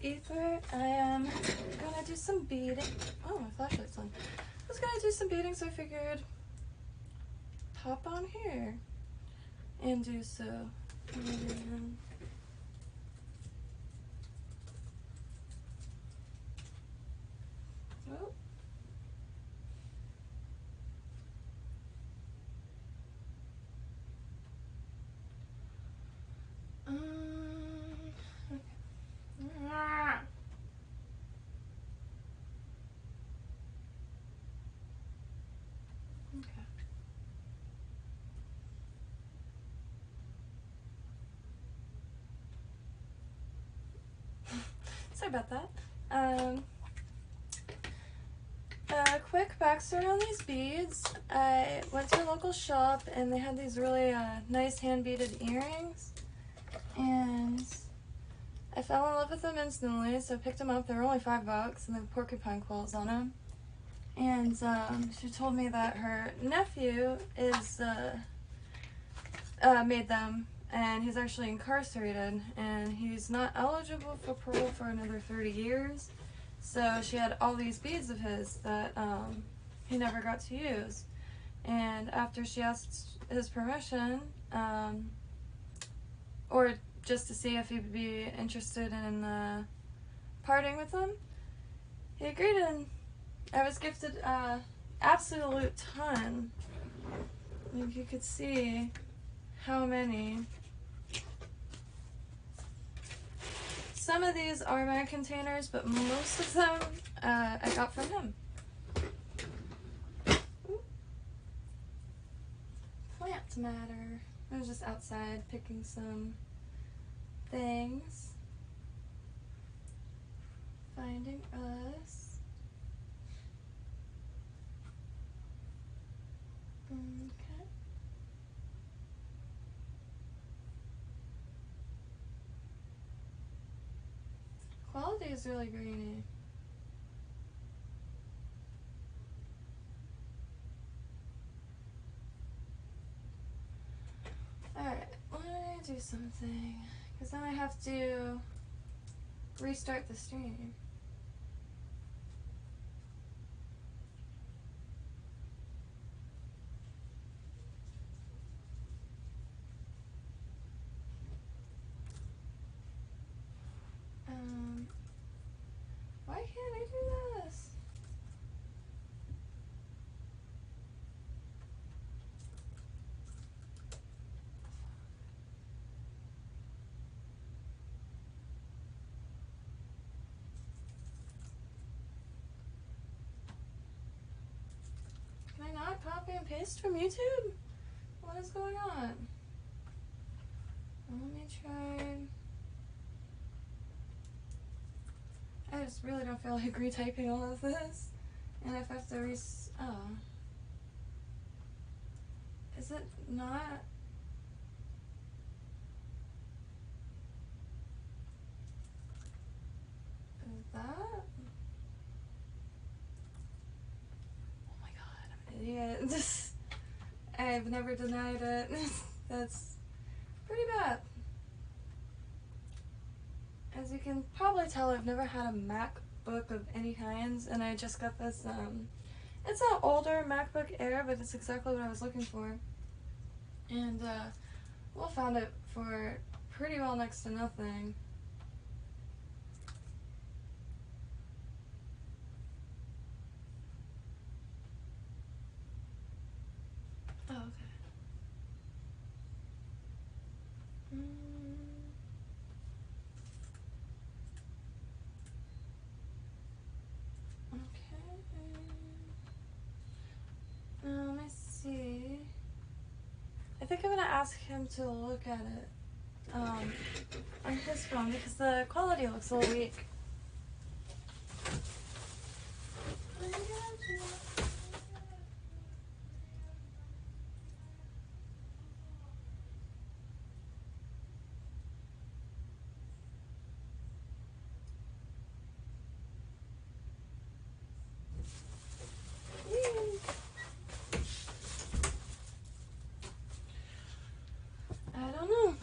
ether. I am gonna do some beading. Oh, my flashlight's on. I was gonna do some beading, so I figured pop on here and do so. And oh. Okay. Sorry about that. A quick backstory on these beads. I went to a local shop and they had these really nice hand beaded earrings, and I fell in love with them instantly, so I picked them up. They were only $5 and they have porcupine quills on them. And she told me that her nephew is made them, and he's actually incarcerated, and he's not eligible for parole for another 30 years. So she had all these beads of his that he never got to use. And after she asked his permission, or just to see if he'd be interested in parting with them, he agreed, and I was gifted an absolute ton. Like, you could see how many. Some of these are my containers, but most of them I got from him. Ooh. Plant matter. I was just outside picking some things. Finding us. Okay. Quality is really grainy. Alright, let me do something, because then I have to restart the stream. Why can't I do this? Can I not copy and paste from YouTube? What is going on? Let me try. I just really don't feel like retyping all of this. And if I have to oh. Is it not? Is that? Oh my god, I'm an idiot. I've never denied it. That's pretty bad. As you can probably tell, I've never had a MacBook of any kinds, and I just got this, it's an older MacBook Air, but it's exactly what I was looking for. And, Will found it for pretty well next to nothing. Oh, okay. Let me see. I think I'm gonna ask him to look at it on his phone, because the quality looks a little weak. I don't know.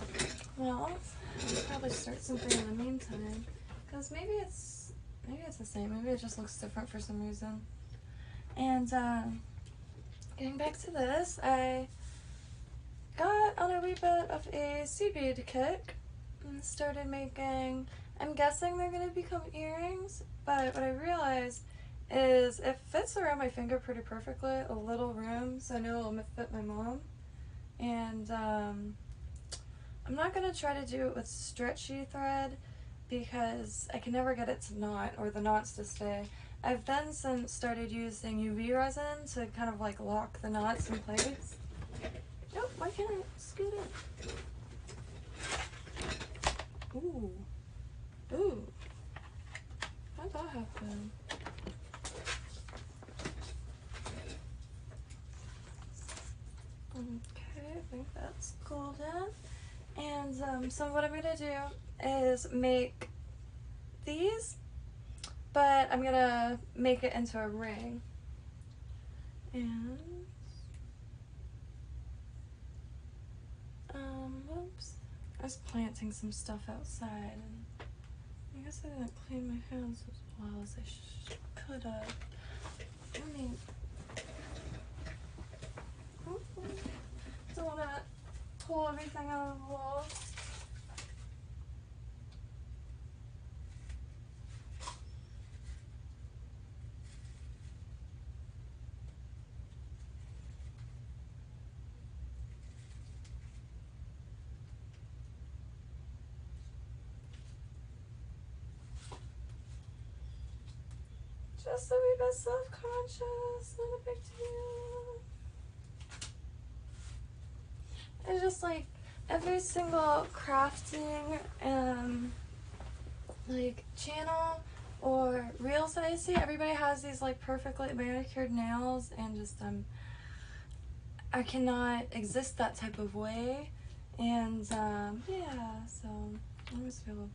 Well, I'll probably start something in the meantime. because maybe it's the same. Maybe it just looks different for some reason. And getting back to this, I got on a wee bit of a seed bead kick and started making. I'm guessing they're gonna become earrings, but what I realized is it fits around my finger pretty perfectly, a little room, so I know it'll fit my mom. And I'm not gonna try to do it with stretchy thread because I can never get it to knot or the knots to stay. I've then since started using UV resin to kind of like lock the knots in place. Oh, why can't I scoot in? Ooh. Ooh. How'd that happen? Okay, I think that's golden. And so what I'm gonna do is make these, but I'm gonna make it into a ring. And whoops. I was planting some stuff outside and I guess I didn't clean my hands as well as I could have. I mean, don't want to pull everything out of the wall. Just a wee bit self-conscious, not a big deal. It's just like every single crafting like channel or reels that I see, everybody has these like perfectly manicured nails, and just I cannot exist that type of way. And yeah, so I always feel,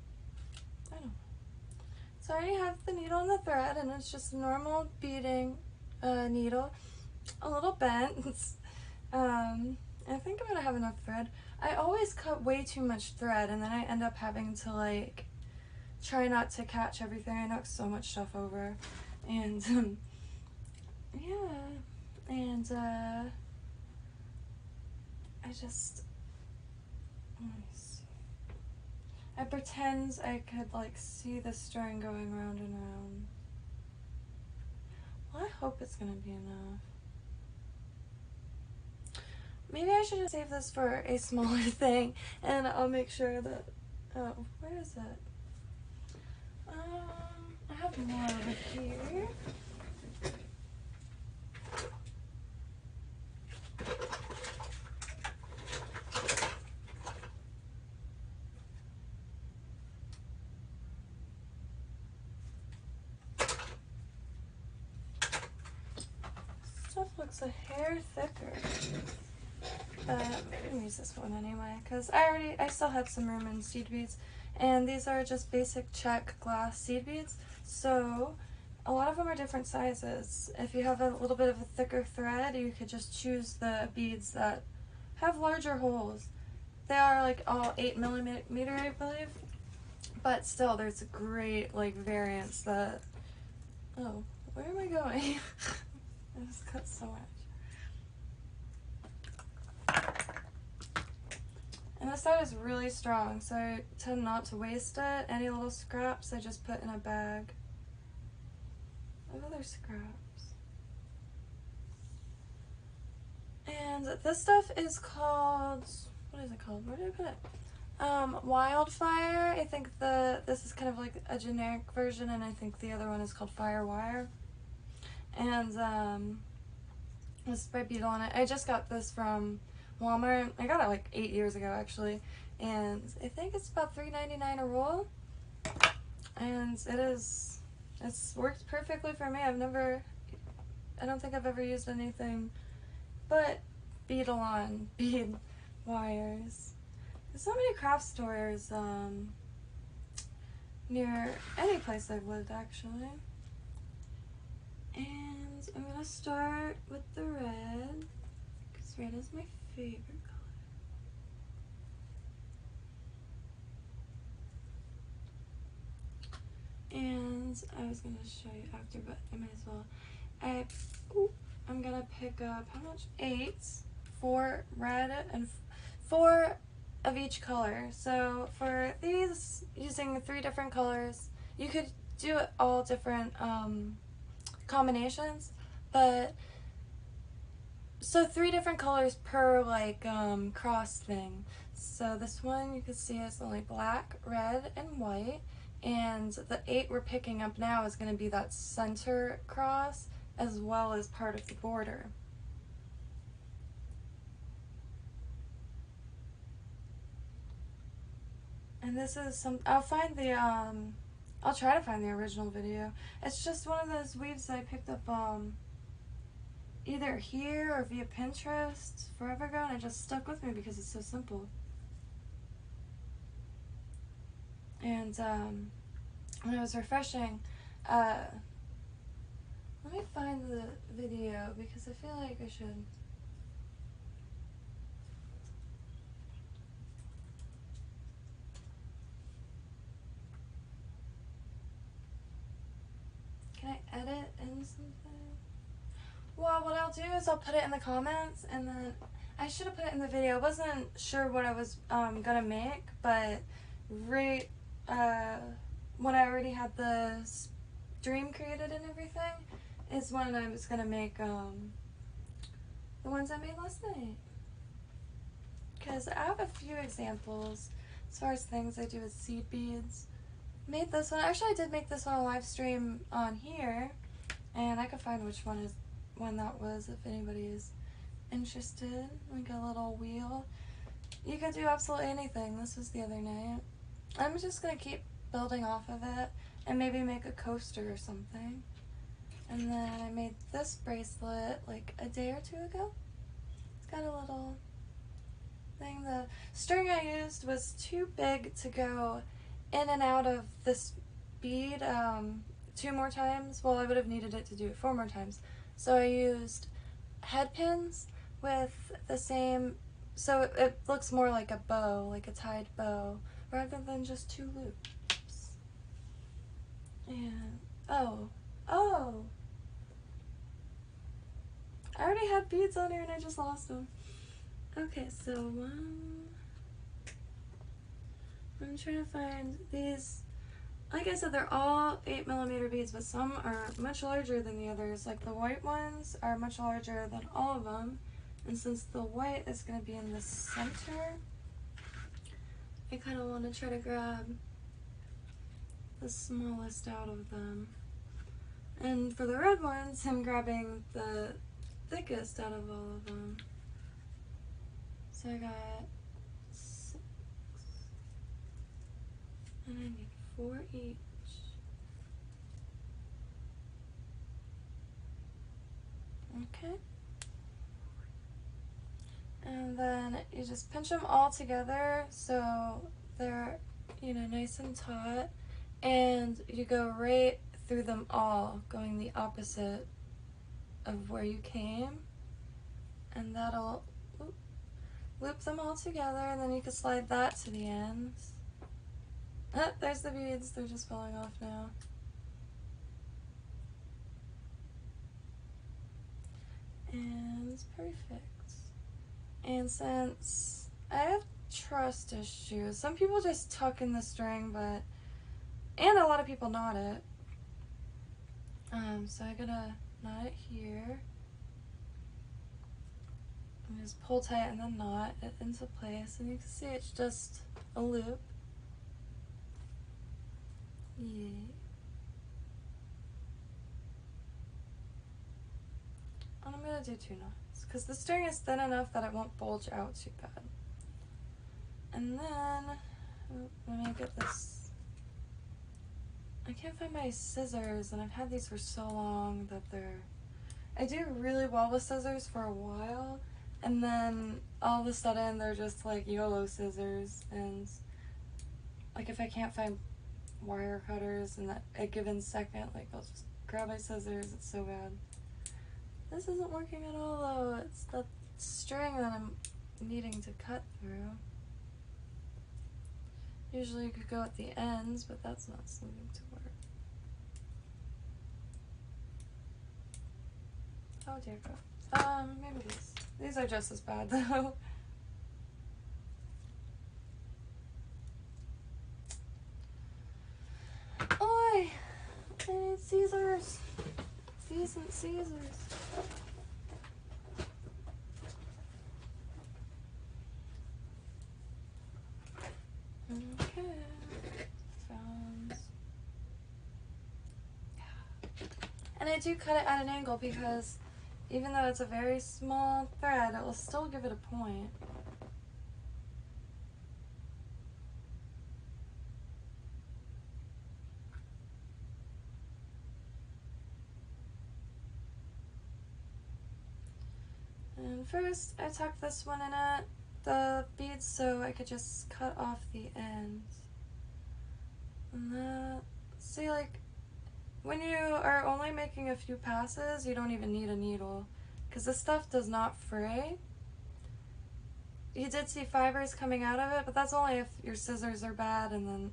I don't know. So I already have the needle and the thread, and it's just a normal beading needle, a little bent. I think I'm gonna have enough thread. I always cut way too much thread, and then I end up having to like try not to catch everything. I knock so much stuff over, and yeah, and I just, let me see. I pretend I could like see the string going round and round. Well, I hope it's gonna be enough. Maybe I should save this for a smaller thing, and I'll make sure that, oh, where is it? I have more over here. Stuff looks a hair thicker. But I'm gonna use this one anyway, because I still had some room in seed beads, and these are just basic check glass seed beads, so a lot of them are different sizes. If you have a little bit of a thicker thread, you could just choose the beads that have larger holes. They are like all 8mm, I believe, but still there's a great like variance that, oh, where am I going? I just cut so much. And this side is really strong, so I tend not to waste it. Any little scraps I just put in a bag of other scraps. And this stuff is called, what is it called? Where did I put it? Wildfire. I think this is kind of like a generic version, and I think the other one is called Firewire. And with spray bead on it. I just got this from Walmart. I got it like 8 years ago actually, and I think it's about $3.99 a roll, and it's worked perfectly for me. I don't think I've ever used anything but bead wires. There's so many craft stores near any place I've lived actually. And I'm gonna start with the red, because red is my favorite color. And I was gonna show you after, but I might as well. I'm gonna pick up how much? 8, 4 red and 4 of each color. So for these, using 3 different colors, you could do it all different combinations, but so 3 different colors per like cross thing. So this one you can see is only black, red, and white. And the 8 we're picking up now is going to be that center cross as well as part of the border. And this is some, I'll try to find the original video. It's just one of those weaves that I picked up either here or via Pinterest forever ago, and it just stuck with me because it's so simple. And when I was refreshing, let me find the video because I feel like I should. Can I edit in something? Well, what I'll do is I'll put it in the comments, and then I should have put it in the video. I wasn't sure what I was gonna make, but right when I already had the stream created and everything is when I was gonna make the ones I made last night. Because I have a few examples as far as things I do with seed beads. Made this one. Actually, I did make this on a live stream on here, and I could find which one that was if anybody is interested. Like a little wheel. You could do absolutely anything. This was the other night. I'm just gonna keep building off of it and maybe make a coaster or something. And then I made this bracelet like a day or 2 ago. It's got a little thing. The string I used was too big to go in and out of this bead 2 more times. Well, I would have needed it to do it 4 more times. So I used head pins with the same, so it looks more like a bow, like a tied bow, rather than just 2 loops. And, oh, I already had beads on here and I just lost them. Okay, so I'm trying to find these. Like I said, they're all 8mm beads, but some are much larger than the others. Like the white ones are much larger than all of them. And since the white is going to be in the center, I kind of want to try to grab the smallest out of them. And for the red ones, I'm grabbing the thickest out of all of them. So I got 6. And I need 4 each. Okay. And then you just pinch them all together so they're, you know, nice and taut. And you go right through them all, going the opposite of where you came. And that'll loop them all together, and then you can slide that to the ends. There's the beads, they're just falling off now. And it's perfect. And since I have trust issues, some people just tuck in the string, and a lot of people knot it. So I gotta knot it here. And just pull tight and then knot it into place, and you can see it's just a loop. Yay. And I'm gonna do 2 knots because the string is thin enough that it won't bulge out too bad. And then let me get this. I can't find my scissors, and I've had these for so long that I do really well with scissors for a while, and then all of a sudden they're just like YOLO scissors, and like if I can't find wire cutters in a given second, like I'll just grab my scissors. It's so bad. This isn't working at all though. It's the string that I'm needing to cut through. Usually you could go at the ends, but that's not seeming to work. Oh dear God. Maybe these. These are just as bad though. Oi! I need Caesars. Decent Caesars. Okay. Found. And I do cut it at an angle because even though it's a very small thread, it will still give it a point. And first, I tucked this one in it, the beads, so I could just cut off the ends. And that, see, like, when you are only making a few passes, you don't even need a needle, because this stuff does not fray. You did see fibers coming out of it, but that's only if your scissors are bad, and then,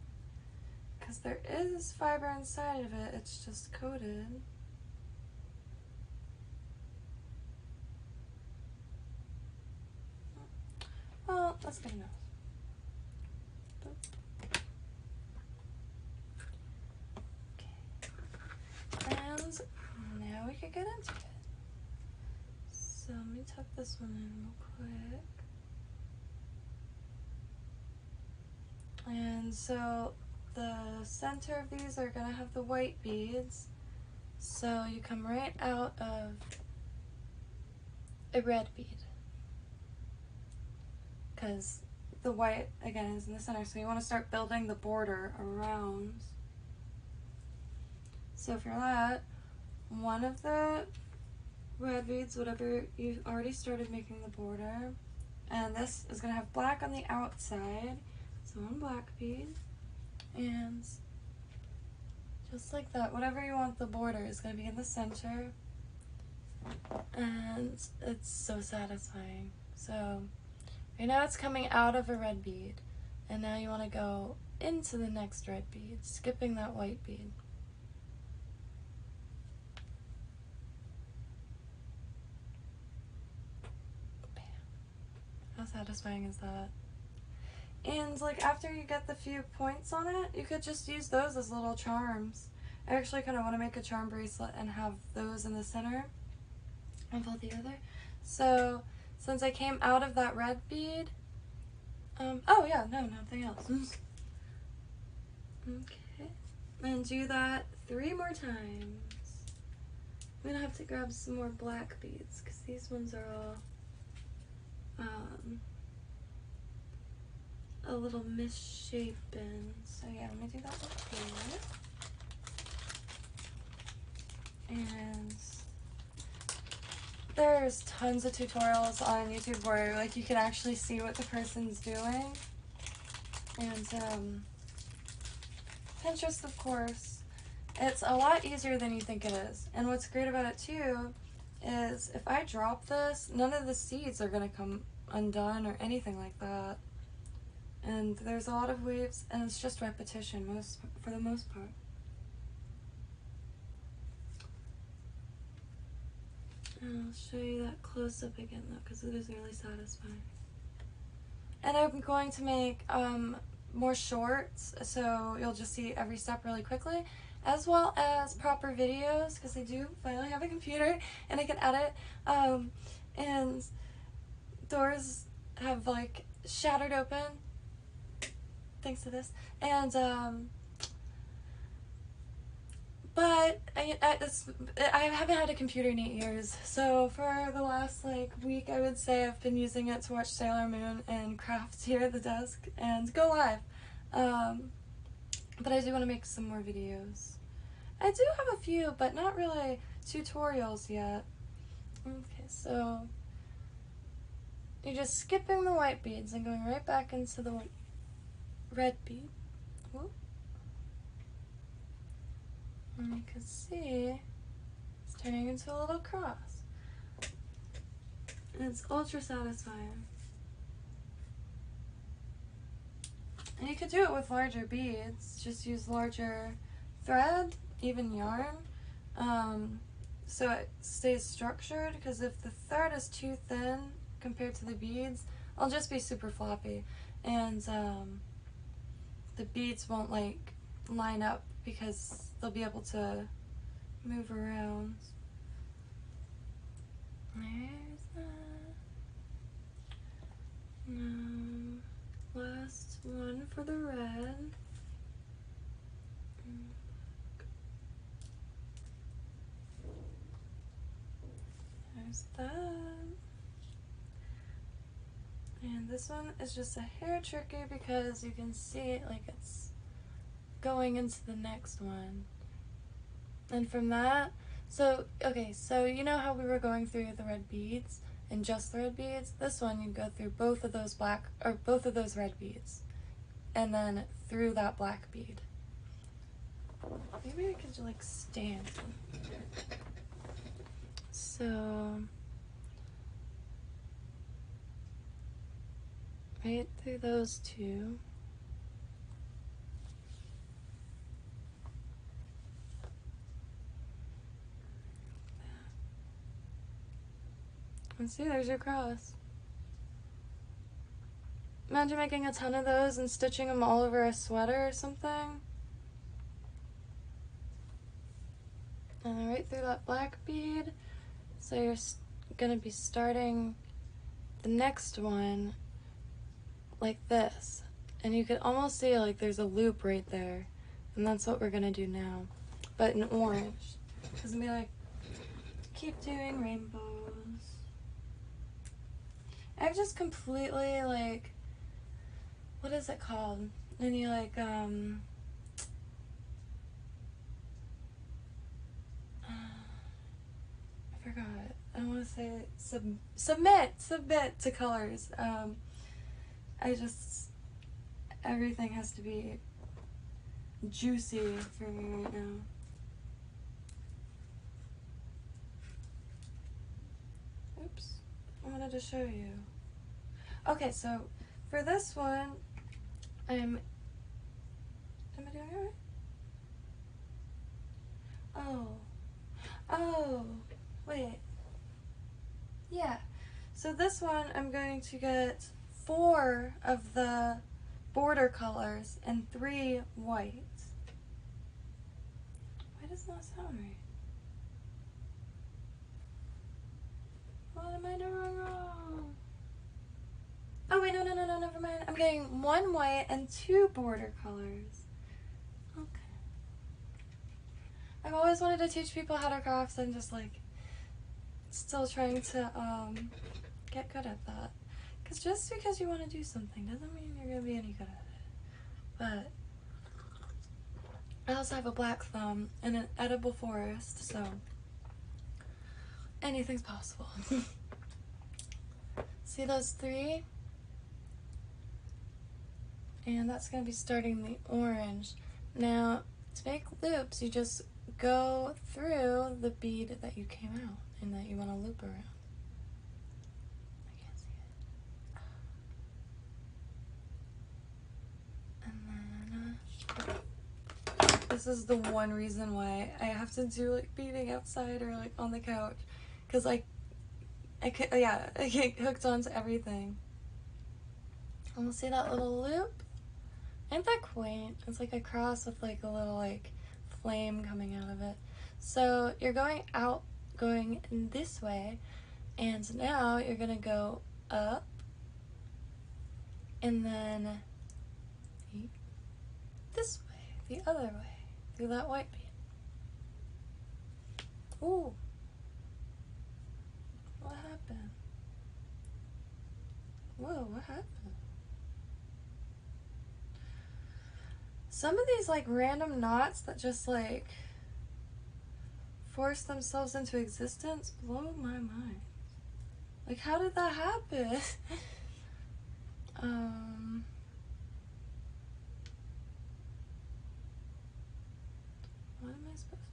because there is fiber inside of it, it's just coated. Well, that's good enough. Okay. And now we can get into it. So let me tuck this one in real quick. And so the center of these are gonna have the white beads. So you come right out of a red bead, because the white, again, is in the center, so you want to start building the border around. So for that, one of the red beads, whatever you've already started making the border, and this is going to have black on the outside, so one black bead, and just like that, whatever you want the border is going to be in the center, and it's so satisfying. So right now it's coming out of a red bead, and now you want to go into the next red bead, skipping that white bead. Bam. How satisfying is that? And like after you get the few points on it, you could just use those as little charms. I actually kind of want to make a charm bracelet and have those in the center of all the other. So since I came out of that red bead, oh yeah, no, nothing else. Okay, and do that 3 more times. I'm gonna have to grab some more black beads because these ones are all a little misshapen. So yeah, let me do that with here. And there's tons of tutorials on YouTube where like you can actually see what the person's doing. And Pinterest, of course, it's a lot easier than you think it is. And what's great about it too is if I drop this, none of the seeds are gonna come undone or anything like that. And there's a lot of waves, and it's just repetition for the most part. And I'll show you that close up again though, because it is really satisfying. And I'm going to make more shorts, so you'll just see every step really quickly, as well as proper videos, because I do finally have a computer and I can edit. And doors have like shattered open thanks to this, and but I haven't had a computer in 8 years, so for the last like week I would say I've been using it to watch Sailor Moon and craft here at the desk and go live. But I do want to make some more videos. I do have a few, but not really tutorials yet. Okay, so you're just skipping the white beads and going right back into the red bead. Whoop. And you can see it's turning into a little cross. And it's ultra satisfying. And you could do it with larger beads. Just use larger thread, even yarn. so it stays structured, because if the thread is too thin compared to the beads, I'll just be super floppy, and the beads won't like line up because they'll be able to move around. There's that. Now, last one for the red. There's that. And this one is just a hair tricky because you can see it like it's going into the next one. And from that, so, okay, so you know how we were going through the red beads and just the red beads? This one you go through both of those both of those red beads and then through that black bead. Maybe I could like stand. So, right through those two. And see, there's your cross. Imagine making a ton of those and stitching them all over a sweater or something. And then right through that black bead. So you're gonna be starting the next one like this. And you could almost see like there's a loop right there. And that's what we're gonna do now. But in orange. It's gonna be like, keep doing rainbows. I've just completely like, what is it called? And you like, I forgot. I want to say submit to colors. I just, everything has to be juicy for me right now. Oops, I wanted to show you. Okay, so for this one, am I doing it right? Oh, wait. Yeah, so this one I'm going to get 4 of the border colors and 3 white. Why does that sound right? What am I doing wrong? Oh wait, no, never mind. I'm getting 1 white and 2 border colors. Okay. I've always wanted to teach people how to craft, and just like still trying to get good at that. Because just because you want to do something doesn't mean you're going to be any good at it. But I also have a black thumb and an edible forest, so anything's possible. See those 3? And that's going to be starting the orange. Now, to make loops, you just go through the bead that you came out and that you want to loop around. I can't see it. And then, this is the one reason why I have to do like beading outside or like on the couch. Because I get hooked onto everything. And we'll see that little loop? Ain't that quaint? It's like a cross with like a little like flame coming out of it. So you're going in this way, and now you're gonna go up and then this way, the other way, through that white bead. Ooh. What happened? Whoa, what happened? Some of these like random knots that just like force themselves into existence blow my mind. Like, how did that happen? What am I supposed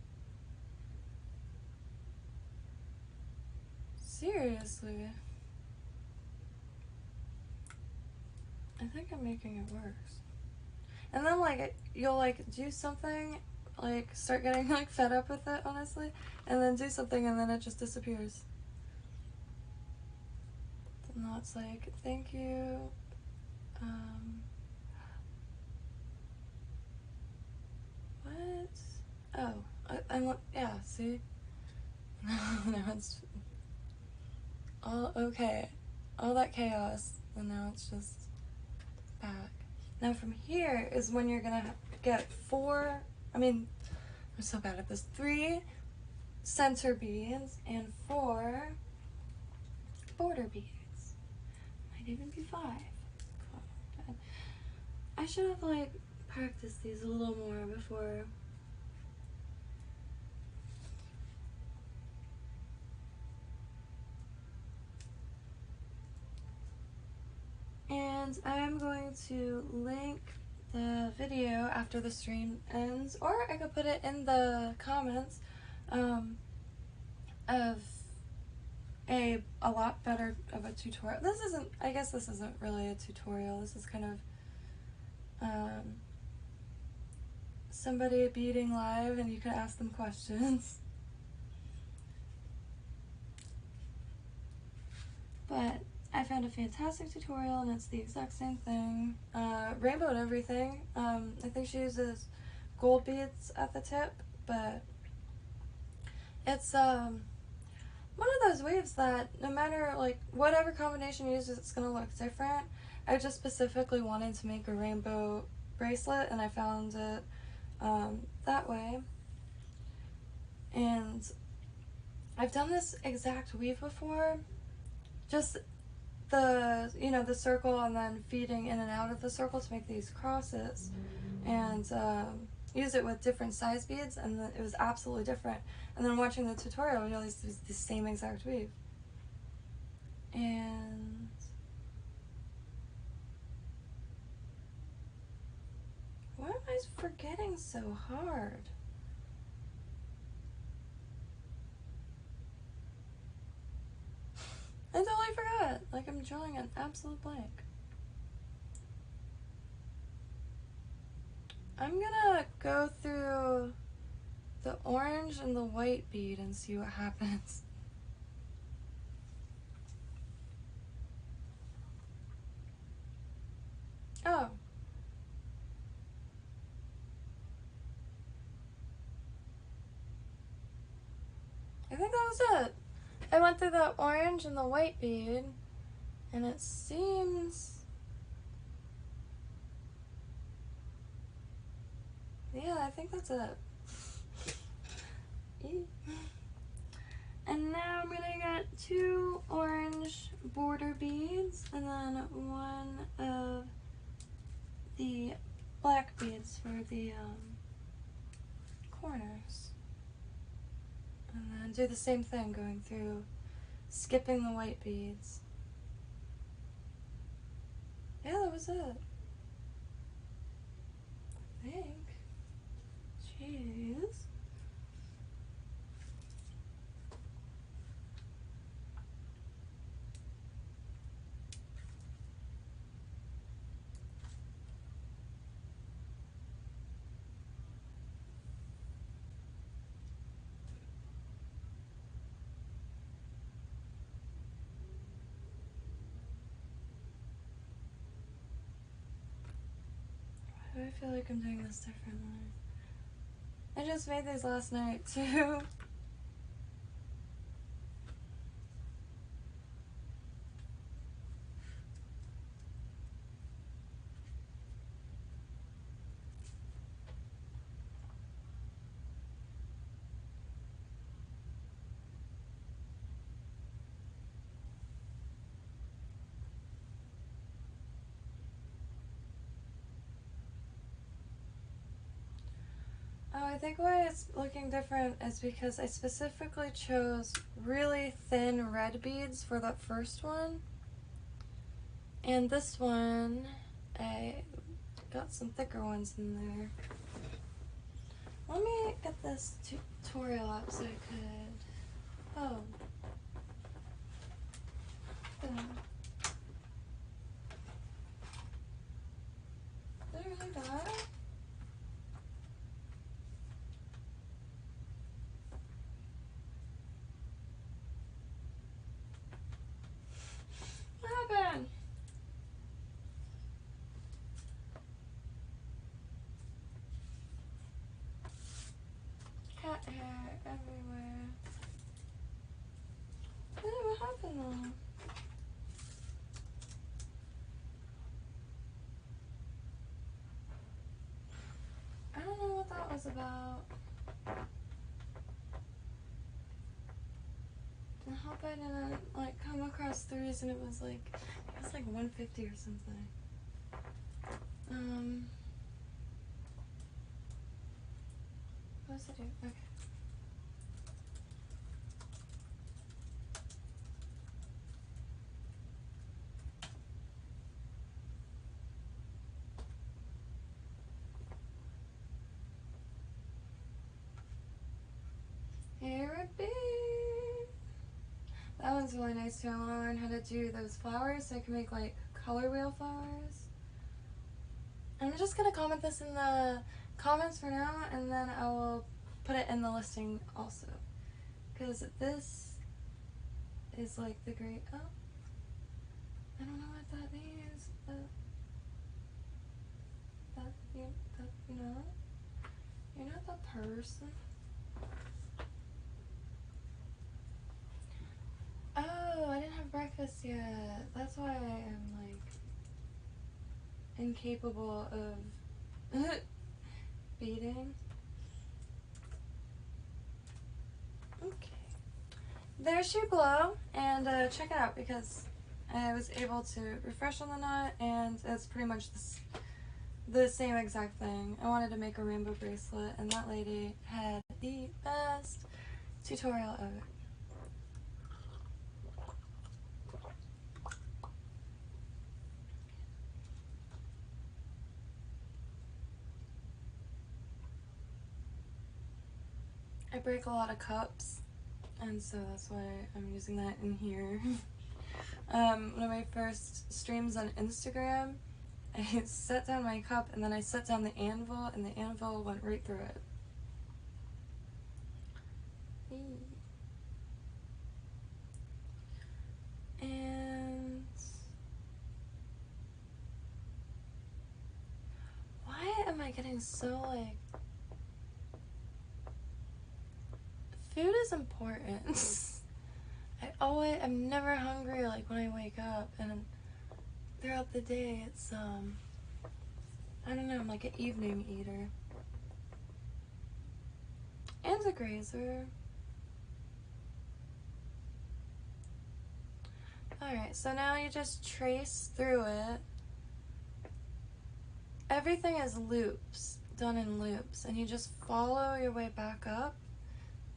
to... Seriously? I think I'm making it worse. And then like you'll like do something like start getting like fed up with it, honestly, and then do something and then it just disappears. And now it's like, thank you. What? Oh, yeah, see? Now it's all okay. All that chaos, and now it's just back. Now from here is when you're gonna get 4, I'm so bad at this, 3 center beads and 4 border beads. Might even be 5. I should have like practiced these a little more before. And I am going to link the video after the stream ends, or I could put it in the comments of a lot better of a tutorial. I guess this isn't really a tutorial. This is kind of somebody beading live and you can ask them questions. But I found a fantastic tutorial and it's the exact same thing. Rainbow and everything. I think she uses gold beads at the tip, but it's one of those weaves that no matter like whatever combination you use, it's gonna look different. I just specifically wanted to make a rainbow bracelet and I found it that way. And I've done this exact weave before, just the circle and then feeding in and out of the circle to make these crosses, and use it with different size beads, and it was absolutely different. And then watching the tutorial, I realized it was the same exact weave. And why am I forgetting so hard? I totally forgot. Like, I'm drawing an absolute blank. I'm gonna go through the orange and the white bead and see what happens. Oh. I think that was it. I went through the orange and the white bead, and it seems... yeah, I think that's it. And now I'm gonna get 2 orange border beads, and then 1 of the black beads for the corners. And then do the same thing, going through, skipping the white beads. Yeah, that was it. I think. Jeez. Why do I feel like I'm doing this differently? I just made these last night too. Oh, I think why it's looking different is because I specifically chose really thin red beads for that first one. And this one, I got some thicker ones in there. Let me get this tutorial up so I could... oh. Did I really die? was about, I hope I didn't like come across the reason it was like 150 or something. What does it do? Okay. Here it be. That one's really nice too. I want to learn how to do those flowers so I can make like color wheel flowers. I'm just gonna comment this in the comments for now, and then I will put it in the listing also. Because this is like the great, oh, I don't know what that means, but you're not the person. Oh, I didn't have breakfast yet. That's why I'm like incapable of beading. Okay. There's your glow, and check it out because I was able to refresh on the knot, and it's pretty much the same exact thing. I wanted to make a rainbow bracelet, and that lady had the best tutorial ever. I break a lot of cups, and so that's why I'm using that in here. One of my first streams on Instagram, I set down my cup and then I set down the anvil, and the anvil went right through it. And why am I getting so like, food is important. I'm never hungry like when I wake up, and throughout the day it's I don't know, I'm like an evening eater and a grazer. Alright, so now you just trace through it. Everything is loops, done in loops, and you just follow your way back up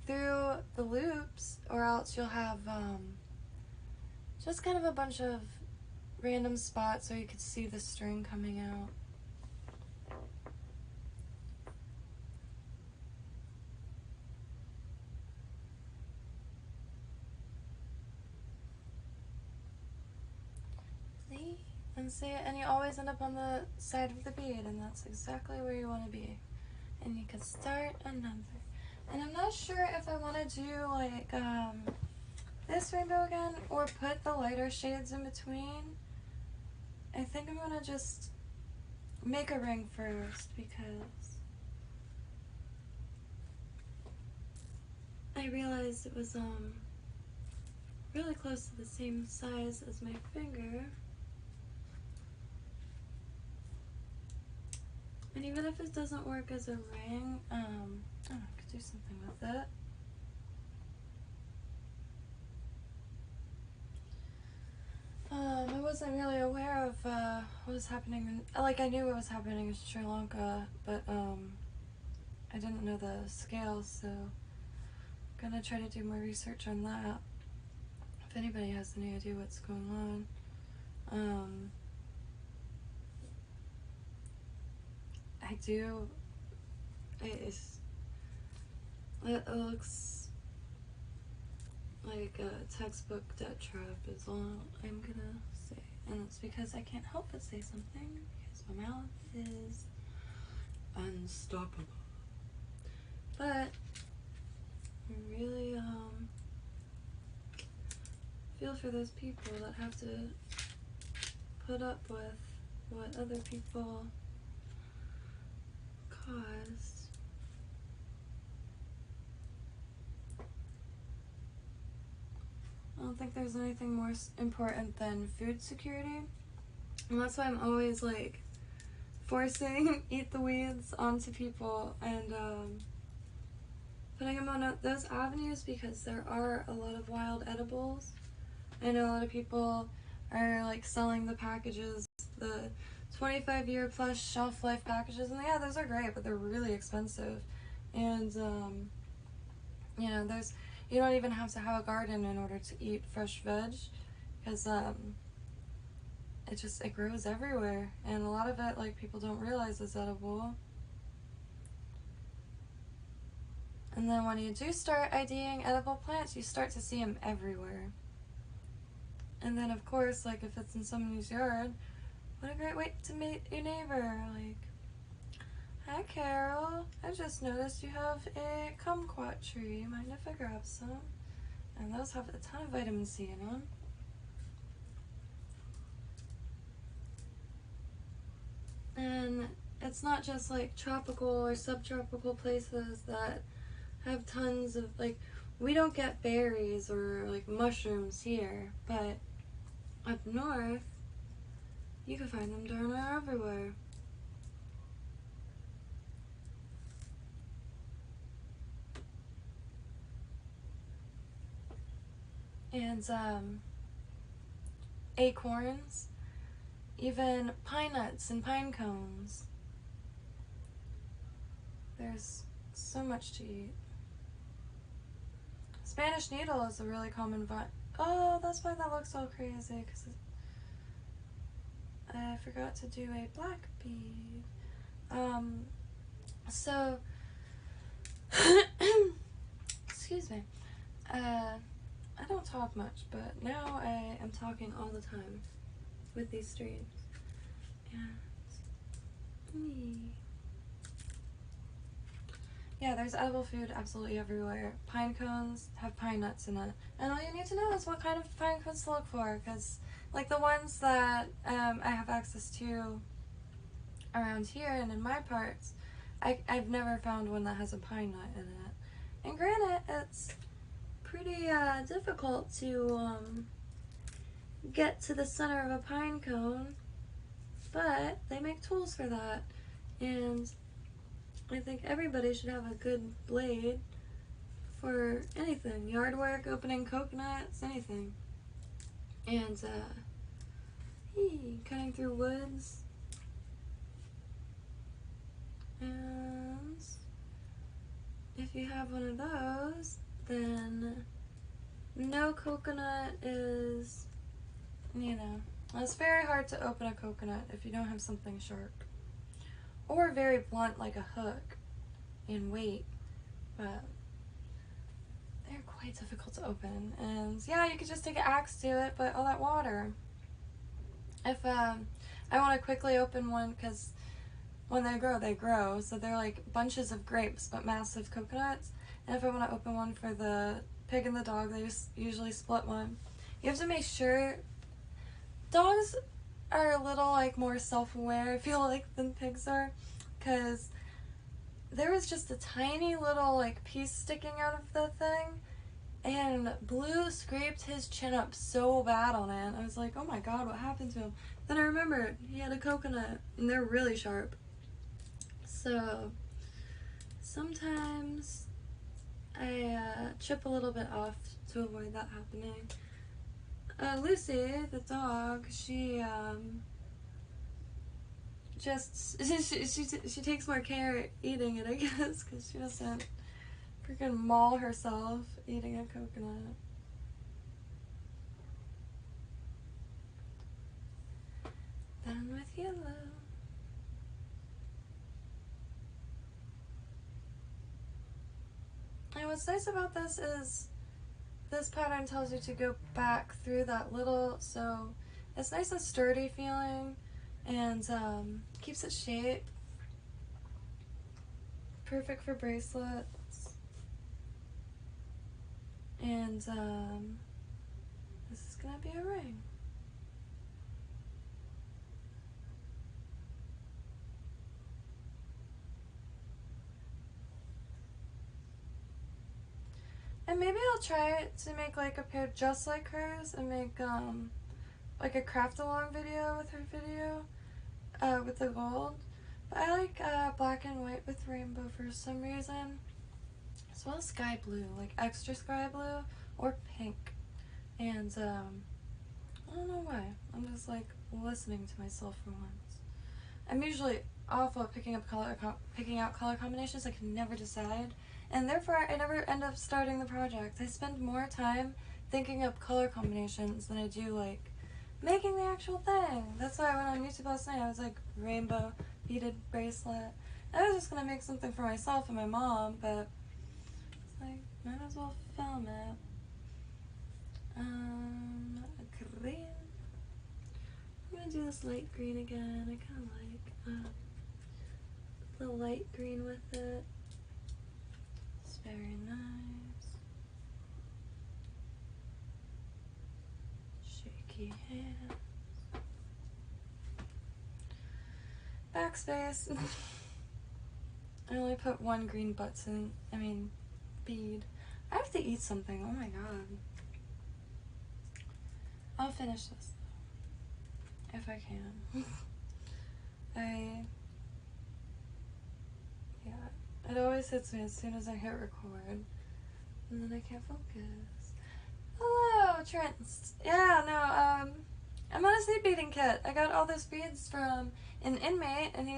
through the loops, or else you'll have just kind of a bunch of random spots where you could see the string coming out. See? And see, and you always end up on the side of the bead, and that's exactly where you want to be. And you can start another. And I'm not sure if I want to do like this rainbow again, or put the lighter shades in between. I think I'm gonna just make a ring first because I realized it was really close to the same size as my finger. And even if it doesn't work as a ring, I don't know, I could do something with it. I wasn't really aware of what was happening like, I knew what was happening in Sri Lanka, but I didn't know the scale, so I'm gonna try to do more research on that. If anybody has any idea what's going on. I do, it looks like a textbook debt trap is all I'm gonna say. And it's because I can't help but say something, because my mouth is unstoppable. But I really feel for those people that have to put up with what other people caused. I don't think there's anything more important than food security, and that's why I'm always like forcing eat the weeds onto people and putting them on those avenues, because there are a lot of wild edibles. I know a lot of people are like selling the packages, the 25-year plus shelf life packages, and yeah, those are great, but they're really expensive. And you know, you don't even have to have a garden in order to eat fresh veg, because it grows everywhere, and a lot of it, like, people don't realize is edible. And then when you do start IDing edible plants, you start to see them everywhere. And then, of course, like, if it's in somebody's yard, what a great way to meet your neighbor. Like, hi, Carol. I just noticed you have a kumquat tree. Mind if I grab some? And those have a ton of vitamin C in them. And it's not just, like, tropical or subtropical places that have tons of, like, we don't get berries or, like, mushrooms here, but up north, you can find them darn near everywhere. And acorns, even pine nuts and pine cones. There's so much to eat. Spanish needle is a really common vine. Oh, that's why that looks all crazy, because I forgot to do a black bead. So, excuse me. I don't talk much, but now I am talking all the time with these streams. And yeah, there's edible food absolutely everywhere. Pine cones have pine nuts in it. And all you need to know is what kind of pine cones to look for, because like the ones that I have access to around here and in my parts, I've never found one that has a pine nut in it. And granted, it's pretty difficult to get to the center of a pine cone, but they make tools for that. And I think everybody should have a good blade for anything. Yard work, opening coconuts, anything. And cutting through woods. And if you have one of those, then no coconut is, you know, it's very hard to open a coconut if you don't have something sharp. Or very blunt like a hook in weight, but they're quite difficult to open. And yeah, you could just take an axe to it, but all that water. If I want to quickly open one, because when they grow, so they're like bunches of grapes but massive coconuts. And if I want to open one for the pig and the dog, they just usually split one. You have to make sure. Dogs are a little like more self-aware, I feel like, than pigs are, because there was just a tiny little like piece sticking out of the thing, and Blue scraped his chin up so bad on it. I was like, oh my god, what happened to him? Then I remembered he had a coconut, and they're really sharp. So sometimes I chip a little bit off to avoid that happening. Lucy, the dog, she she takes more care eating it, I guess, because she doesn't freaking maul herself eating a coconut. Done with yellow. And what's nice about this is this pattern tells you to go back through that little, so it's nice and sturdy feeling, and keeps its shape. Perfect for bracelets. And this is gonna be a ring. And maybe I'll try to make like a pair just like hers, and make like a craft along video with her video with the gold. But I like black and white with rainbow for some reason, as well as sky blue, like extra sky blue or pink. And I don't know why. I'm just like listening to myself for once. I'm usually awful at picking out color combinations. I can never decide, and therefore I never end up starting the project. I spend more time thinking up color combinations than I do like making the actual thing. That's why I went on YouTube last night. I was like, rainbow beaded bracelet. I was just gonna make something for myself and my mom, but it's like, might as well film it. Green. I'm gonna do this light green again. I kind of like the light green with it. It's very nice. Shaky hands. Backspace. I only put one green bead. I have to eat something. Oh my god. I'll finish this if I can. It always hits me as soon as I hit record, and then I can't focus. Hello, Trent. Yeah, no, I'm on a seed beading kit. I got all those beads from an inmate, and he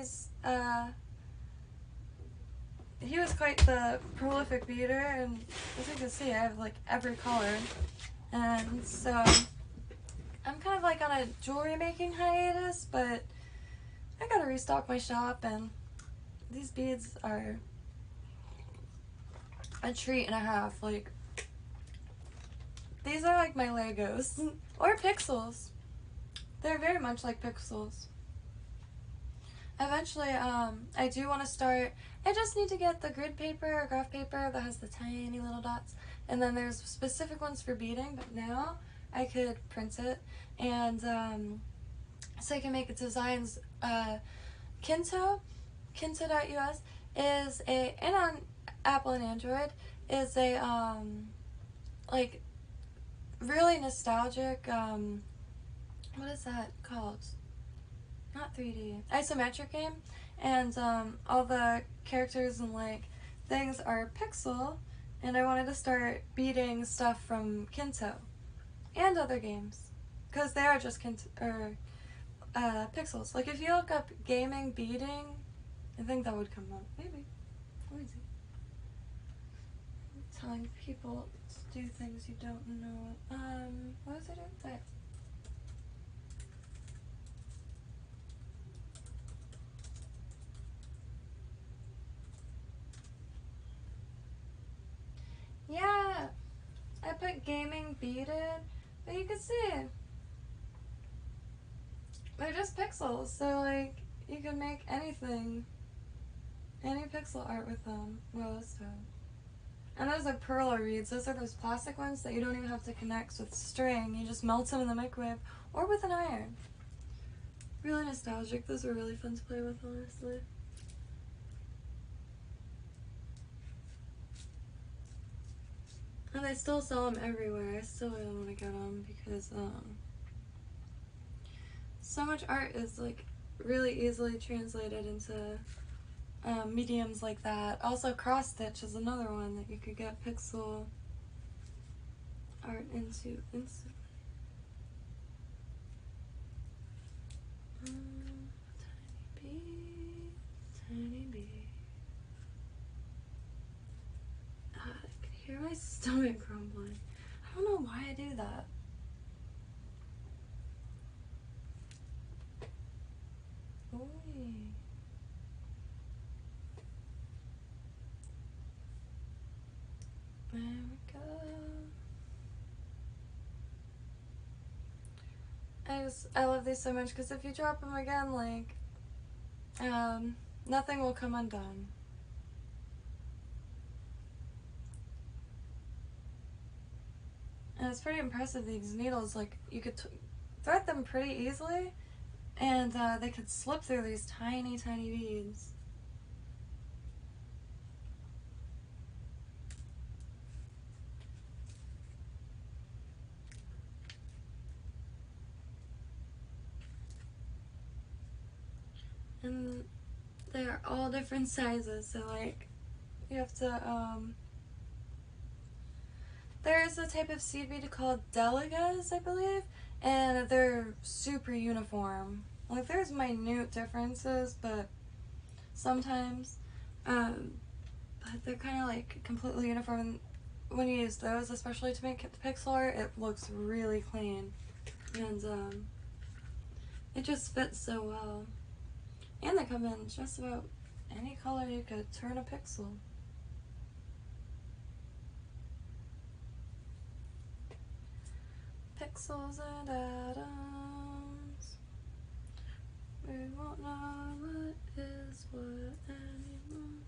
was quite the prolific beader, and as you can see, I have like every color, and so I'm kind of like on a jewelry making hiatus, but I gotta restock my shop, and these beads are a treat and a half. Like, these are like my Legos or pixels. They're very much like pixels. Eventually, I do want to start. I just need to get the grid paper or graph paper that has the tiny little dots, and then there's specific ones for beading. But now I could print it, and so I can make designs. Kinto.us is and on Apple and Android is a like really nostalgic what is that called? Not 3D, isometric game, and all the characters and like things are pixel, and I wanted to start beating stuff from Kinto and other games because they are just pixels. Like if you look up gaming beading, I think that would come up. Maybe. Let me see. Telling people to do things you don't know. What was I doing? There. Yeah, I put gaming beaded, but you can see they're just pixels. So like you can make anything, any pixel art with them. Well, so. And those are perler reeds. Those are those plastic ones that you don't even have to connect with string. You just melt them in the microwave or with an iron. Really nostalgic. Those were really fun to play with, honestly. And they still sell them everywhere. I still really want to get them because so much art is like really easily translated into mediums like that. Also, cross stitch is another one that you could get pixel art into instantly. Tiny bee. I can hear my stomach grumbling. I don't know why I do that. Oy. There we go. I love these so much because if you drop them again, like, nothing will come undone. And it's pretty impressive, these needles, like, you could thread them pretty easily, and they could slip through these tiny, tiny beads. And they're all different sizes, so like you have to there's a type of seed bead called delegas, I believe, and they're super uniform. Like there's minute differences, but sometimes but they're kind of like completely uniform. When you use those, especially to make the pixel art, it looks really clean, and it just fits so well. And they come in just about any color you could turn a pixel. Pixels and atoms, we won't know what is what anymore.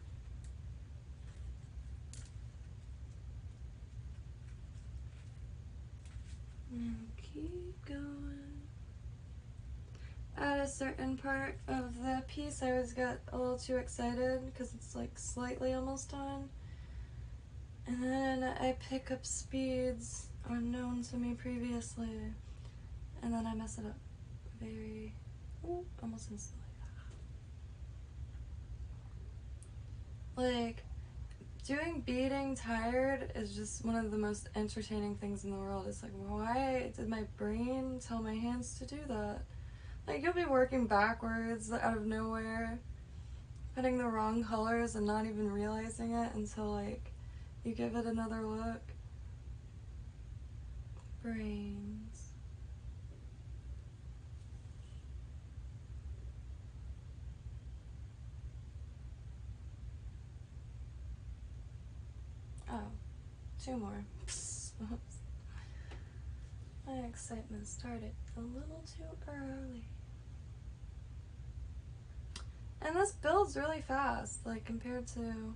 And keep going. At a certain part of the piece, I always get a little too excited because it's like slightly almost done. And then I pick up speeds unknown to me previously, and then I mess it up almost instantly. Like, doing beading tired is just one of the most entertaining things in the world. It's like, why did my brain tell my hands to do that? Like, you'll be working backwards out of nowhere, putting the wrong colors and not even realizing it until, like, you give it another look. Brains. Oh, 2 more. My excitement started a little too early. And this builds really fast, like compared to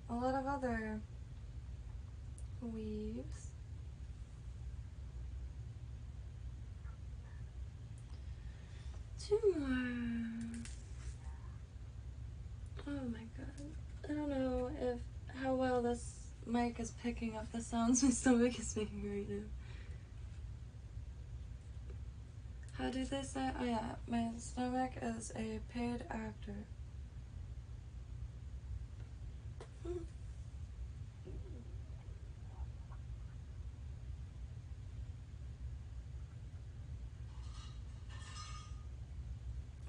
a lot of other weaves. Two more. Oh my god. I don't know how well this mic is picking up the sounds my stomach is making right now. How do they say? Oh yeah, my stomach is a paid actor.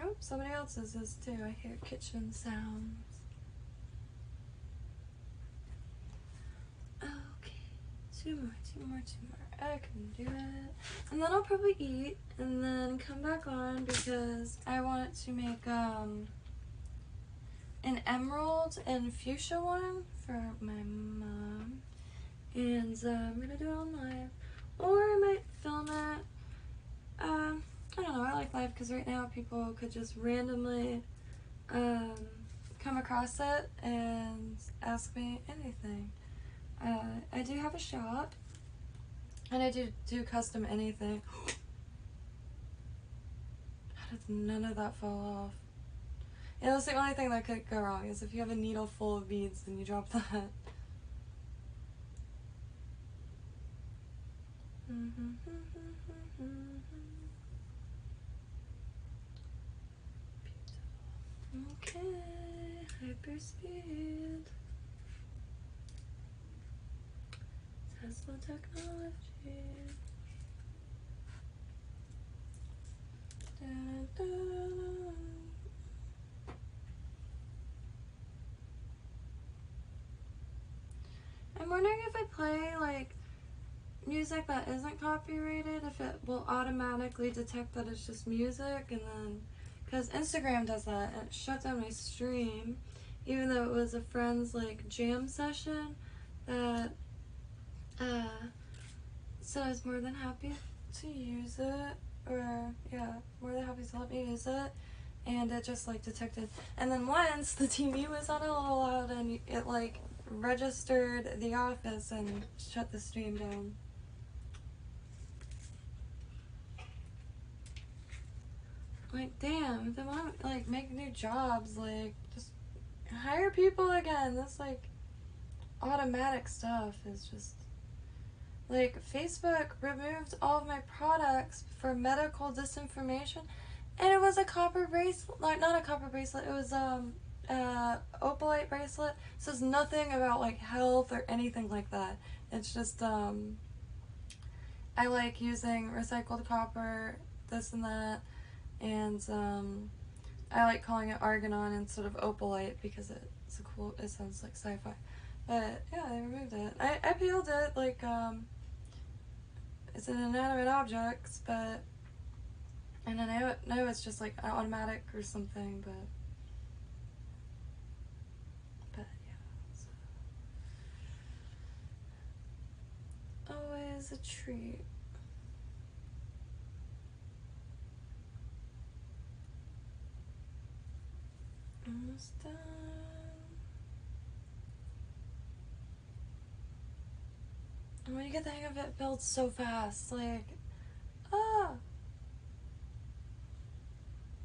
Oh, somebody else's is too. I hear kitchen sounds. Okay, 2 more. I can do it. And then I'll probably eat and then come back on because I want to make an emerald and fuchsia one for my mom. And I'm gonna do it on live. Or I might film it. I don't know, I like live because right now people could just randomly come across it and ask me anything. I do have a shop, and I do custom anything. How did none of that fall off? Yeah, that's the only thing that could go wrong, is if you have a needle full of beads and you drop that. Okay, hyperspeed. Tesla technology. Da, da, da. I'm wondering if I play like music that isn't copyrighted, if it will automatically detect that it's just music, and then because Instagram does that and it shut down my stream even though it was a friend's like jam session that so I was more than happy to use it, or yeah, more than happy to let me use it, and it just like detected. And then once the TV was on a little loud and it like registered the office and shut the stream down. Like, damn, if they want to like make new jobs, like just hire people again. This like automatic stuff is just like Facebook removed all of my products for medical disinformation, And it was a copper bracelet, like not a copper bracelet, it was opalite bracelet. It says nothing about like health or anything like that. It's just I like using recycled copper, this and that, and I like calling it argonon instead of opalite because it's a cool, it sounds like sci-fi. But yeah, they removed it. I peeled it, like it's an inanimate object, but, and I know it's just like automatic or something, but yeah, so always a treat. Almost done. And when you get the hang of it, it builds so fast. Like, ah,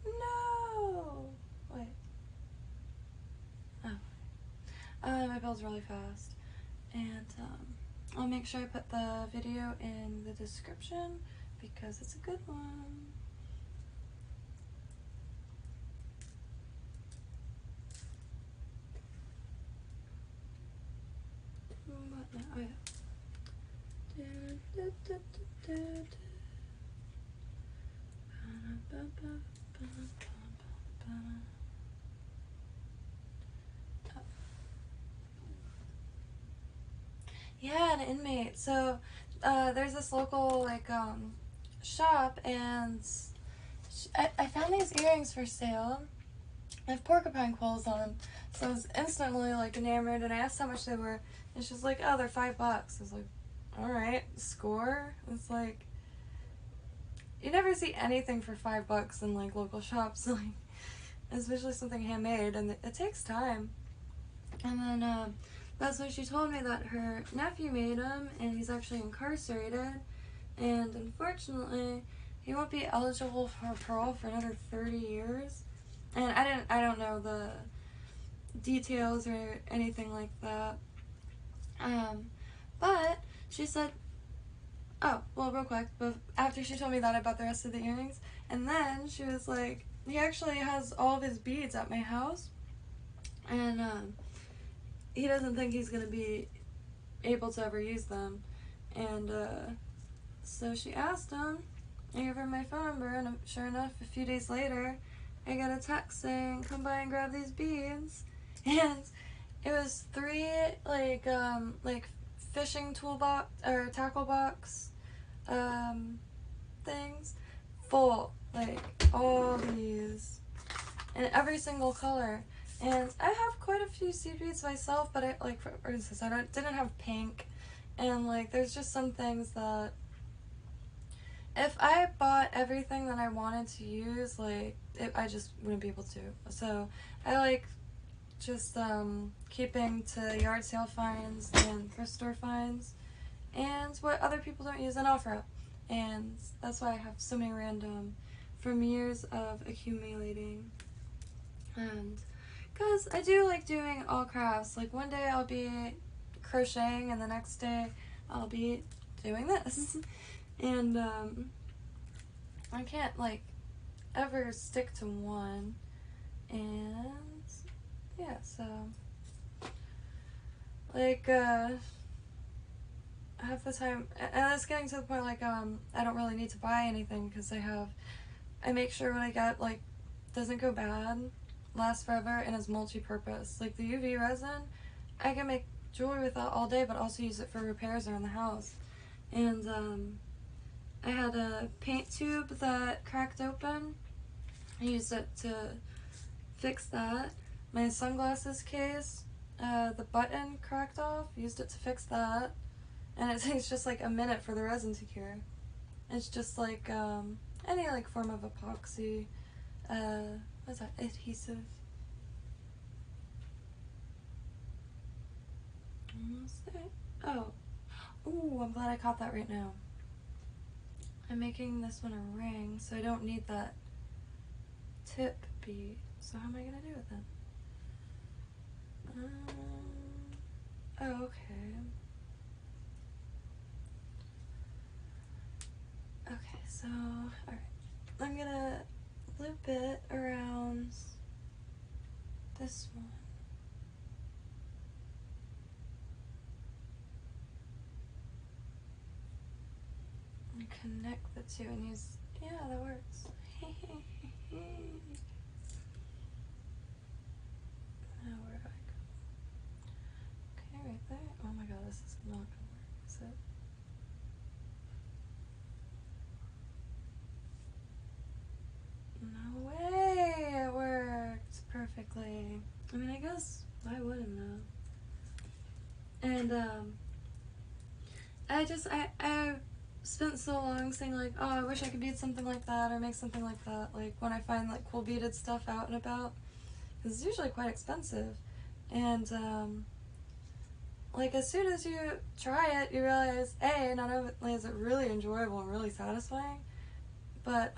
no. Wait. Oh. It builds really fast. And I'll make sure I put the video in the description because it's a good one. What now? Oh yeah. Yeah, an inmate. So there's this local like shop, and I found these earrings for sale. I have porcupine quills on them, so I was instantly like enamored. And I asked how much they were, and she's like, "Oh, they're $5." I was like, "All right, score." It's like you never see anything for $5 in like local shops, like especially something handmade, and it takes time. And then that's when she told me that her nephew made them, and he's actually incarcerated, and unfortunately, he won't be eligible for parole for another 30 years. And I don't know the details or anything like that. But she said, oh, well, real quick, but after she told me that, I bought the rest of the earrings, and then she was like, he actually has all of his beads at my house, and he doesn't think he's gonna be able to ever use them. And so she asked him, I gave her my phone number, and sure enough, a few days later, I got a text saying, "Come by and grab these beads." And it was 3 like fishing toolbox or tackle box things full, like all these in every single color. And I have quite a few seed beads myself, but I like, for instance, I didn't have pink, and like there's just some things that if I bought everything that I wanted to use, like I just wouldn't be able to. So I like just keeping to yard sale finds and thrift store finds and what other people don't use and offer up. And that's why I have so many random from years of accumulating. And because I do like doing all crafts. Like one day I'll be crocheting and the next day I'll be doing this. And I can't like ever stick to one. And yeah, so like half the time, and it's getting to the point like I don't really need to buy anything because I make sure what I get like doesn't go bad, lasts forever, and is multi-purpose. Like the UV resin, I can make jewelry with that all day, but also use it for repairs around the house. And I had a paint tube that cracked open. I used it to fix that. My sunglasses case, the button cracked off, used it to fix that. And it takes just like a minute for the resin to cure. It's just like any like form of epoxy, what's that, adhesive. Almost there. Oh, ooh, I'm glad I caught that right now. I'm making this one a ring, so I don't need that tip bead. So how am I gonna do it then? Oh, okay. Okay, so, alright. I'm gonna glue bit around this one. And connect the two and use, yeah, that works. Now where do I go? Okay, right there. Oh my god, this is not gonna work, is it? No way, it worked perfectly. I mean, I guess I wouldn't know. And I spent so long saying like, oh, I wish I could bead something like that or make something like that. Like when I find like cool beaded stuff out and about, because it's usually quite expensive. And like as soon as you try it, you realize, A, not only is it really enjoyable and really satisfying, but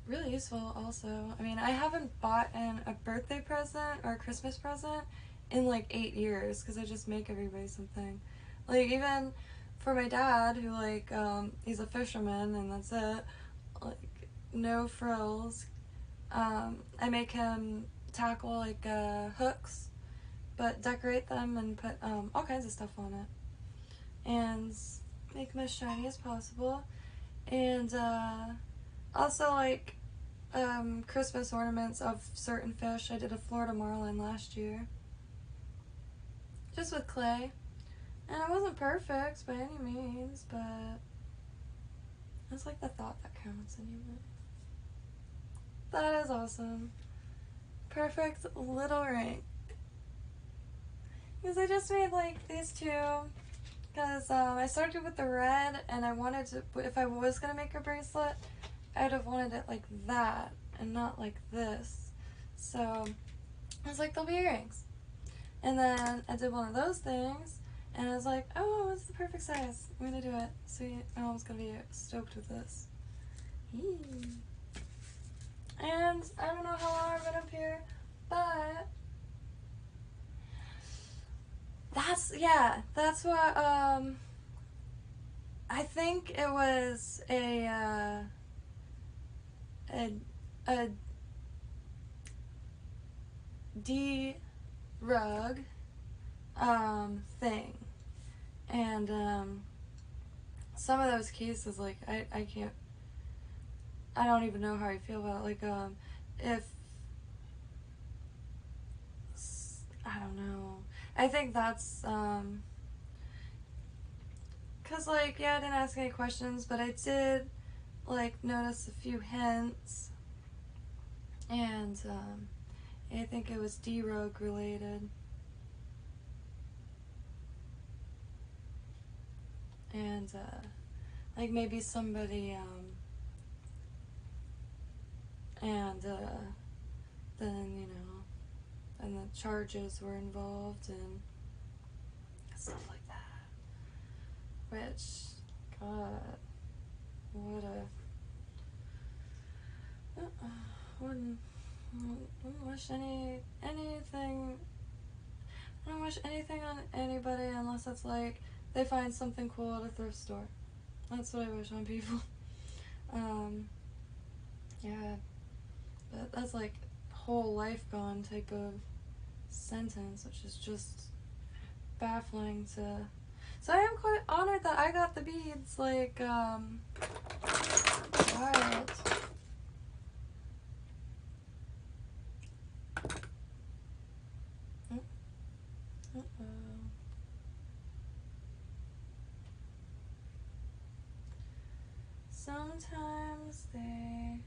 really useful also. I mean, I haven't bought a birthday present or a Christmas present in like 8 years because I just make everybody something. Like even for my dad, who like he's a fisherman and that's it, like no frills. I make him tackle like hooks, but decorate them and put all kinds of stuff on it and make them as shiny as possible. And also like Christmas ornaments of certain fish. I did a Florida marlin last year, just with clay, and it wasn't perfect by any means, but it's like the thought that counts anyway. That is awesome. Perfect little ring. Because I just made like these two, because I started with the red, and I wanted to, if I was going to make a bracelet, I'd have wanted it like that and not like this. So I was like, they'll be earrings. And then I did one of those things and I was like, oh, it's the perfect size. I'm gonna do it. See, my mom's gonna be stoked with this. Eee. And I don't know how long I've been up here, but that's what I think it was a D-rug thing. And some of those cases, like I can't, I don't even know how I feel about it. Like if I don't know, I think that's cause like yeah, I didn't ask any questions, but I did like notice a few hints, and I think it was D-Rogue related. And like maybe somebody and then you know, and the charges were involved and stuff like that, which god, what a wouldn't wish anything, I don't wish anything on anybody unless it's like they find something cool at a thrift store. That's what I wish on people. Yeah, but that's like whole life gone type of sentence, which is just baffling to. So I am quite honored that I got the beads, like, wild. Sometimes they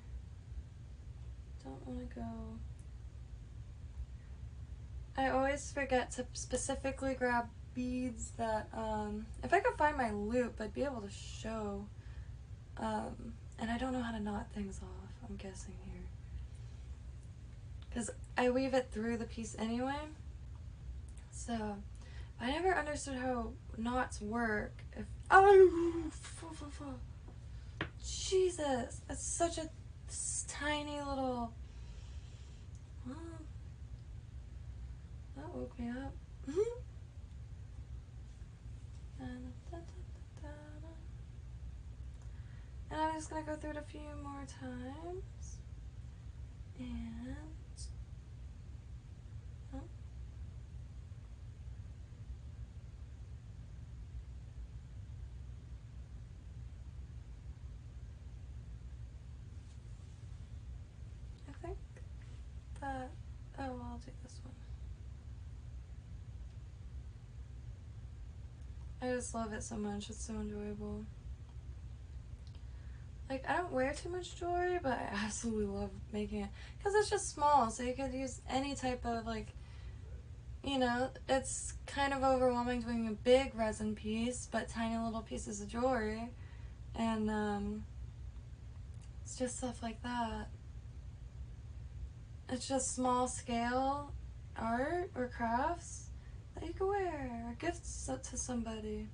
don't want to go. I always forget to specifically grab beads that, if I could find my loop, I'd be able to show, and I don't know how to knot things off, I'm guessing here. Because I weave it through the piece anyway, so I never understood how knots work. If, oh, Jesus, it's such a tiny little, oh, that woke me up. And I just gonna go through it a few more times. And oh. I think that, oh, well, I'll do this one. I just love it so much. It's so enjoyable. Like, I don't wear too much jewelry, but I absolutely love making it. Because it's just small, so you could use any type of, like, you know, it's kind of overwhelming doing a big resin piece, but tiny little pieces of jewelry. And, it's just stuff like that. It's just small scale art or crafts that you can wear or gift to somebody.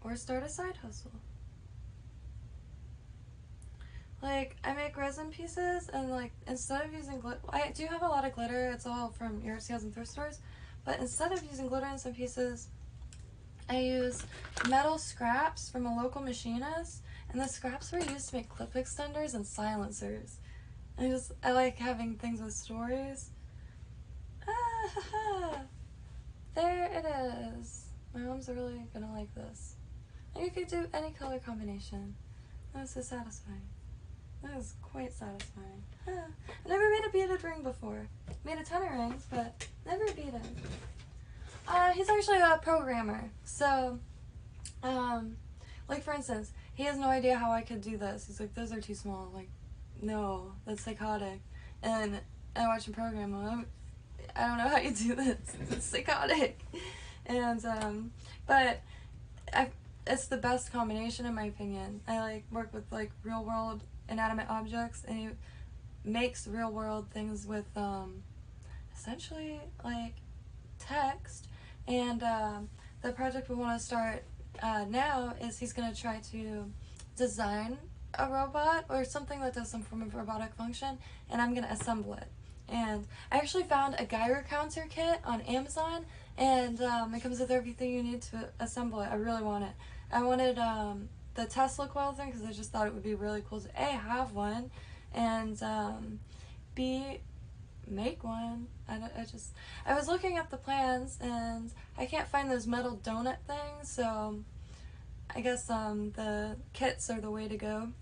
Or start a side hustle. Like, I make resin pieces, and like, instead of using glitter, I do have a lot of glitter, it's all from yard sales and thrift stores, but instead of using glitter in some pieces, I use metal scraps from a local machinist, and the scraps were used to make clip extenders and silencers. I like having things with stories. Ah, ha, ha. There it is. My mom's really gonna like this. And you could do any color combination. That was so satisfying. That was quite satisfying. Huh. I never made a beaded ring before. Made a ton of rings, but never beaded. He's actually a programmer. So, like for instance, he has no idea how I could do this. He's like, those are too small. Like, no, that's psychotic. And I watch him program them. I don't know how you do this. It's psychotic. And, but it's the best combination in my opinion. I like work with like real world inanimate objects, and he makes real world things with essentially like text. And the project we want to start now is he's going to try to design a robot or something that does some form of robotic function, and I'm going to assemble it. And I actually found a gyro counter kit on Amazon, and it comes with everything you need to assemble it. I really want it. I wanted the Tesla coil thing because I just thought it would be really cool to A, have one, and B, make one. I was looking at the plans, and I can't find those metal donut things, so I guess the kits are the way to go.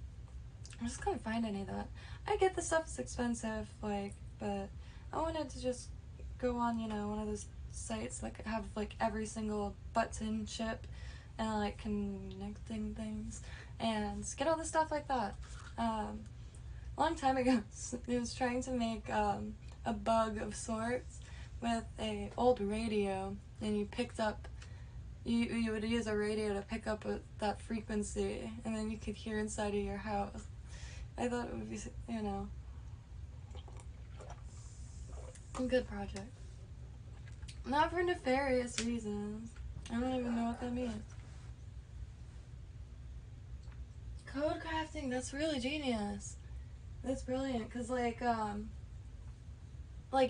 I just couldn't find any of that. I get the stuff is expensive, like, but I wanted to just go on, you know, one of those sites that have like every single button chip and like connecting things and get all the stuff like that. A long time ago, I was trying to make a bug of sorts with a old radio, and you picked up, you would use a radio to pick up that frequency, and then you could hear inside of your house. I thought it would be, you know, a good project. Not for nefarious reasons. I don't even know what that means. Code crafting, that's really genius. That's brilliant, because like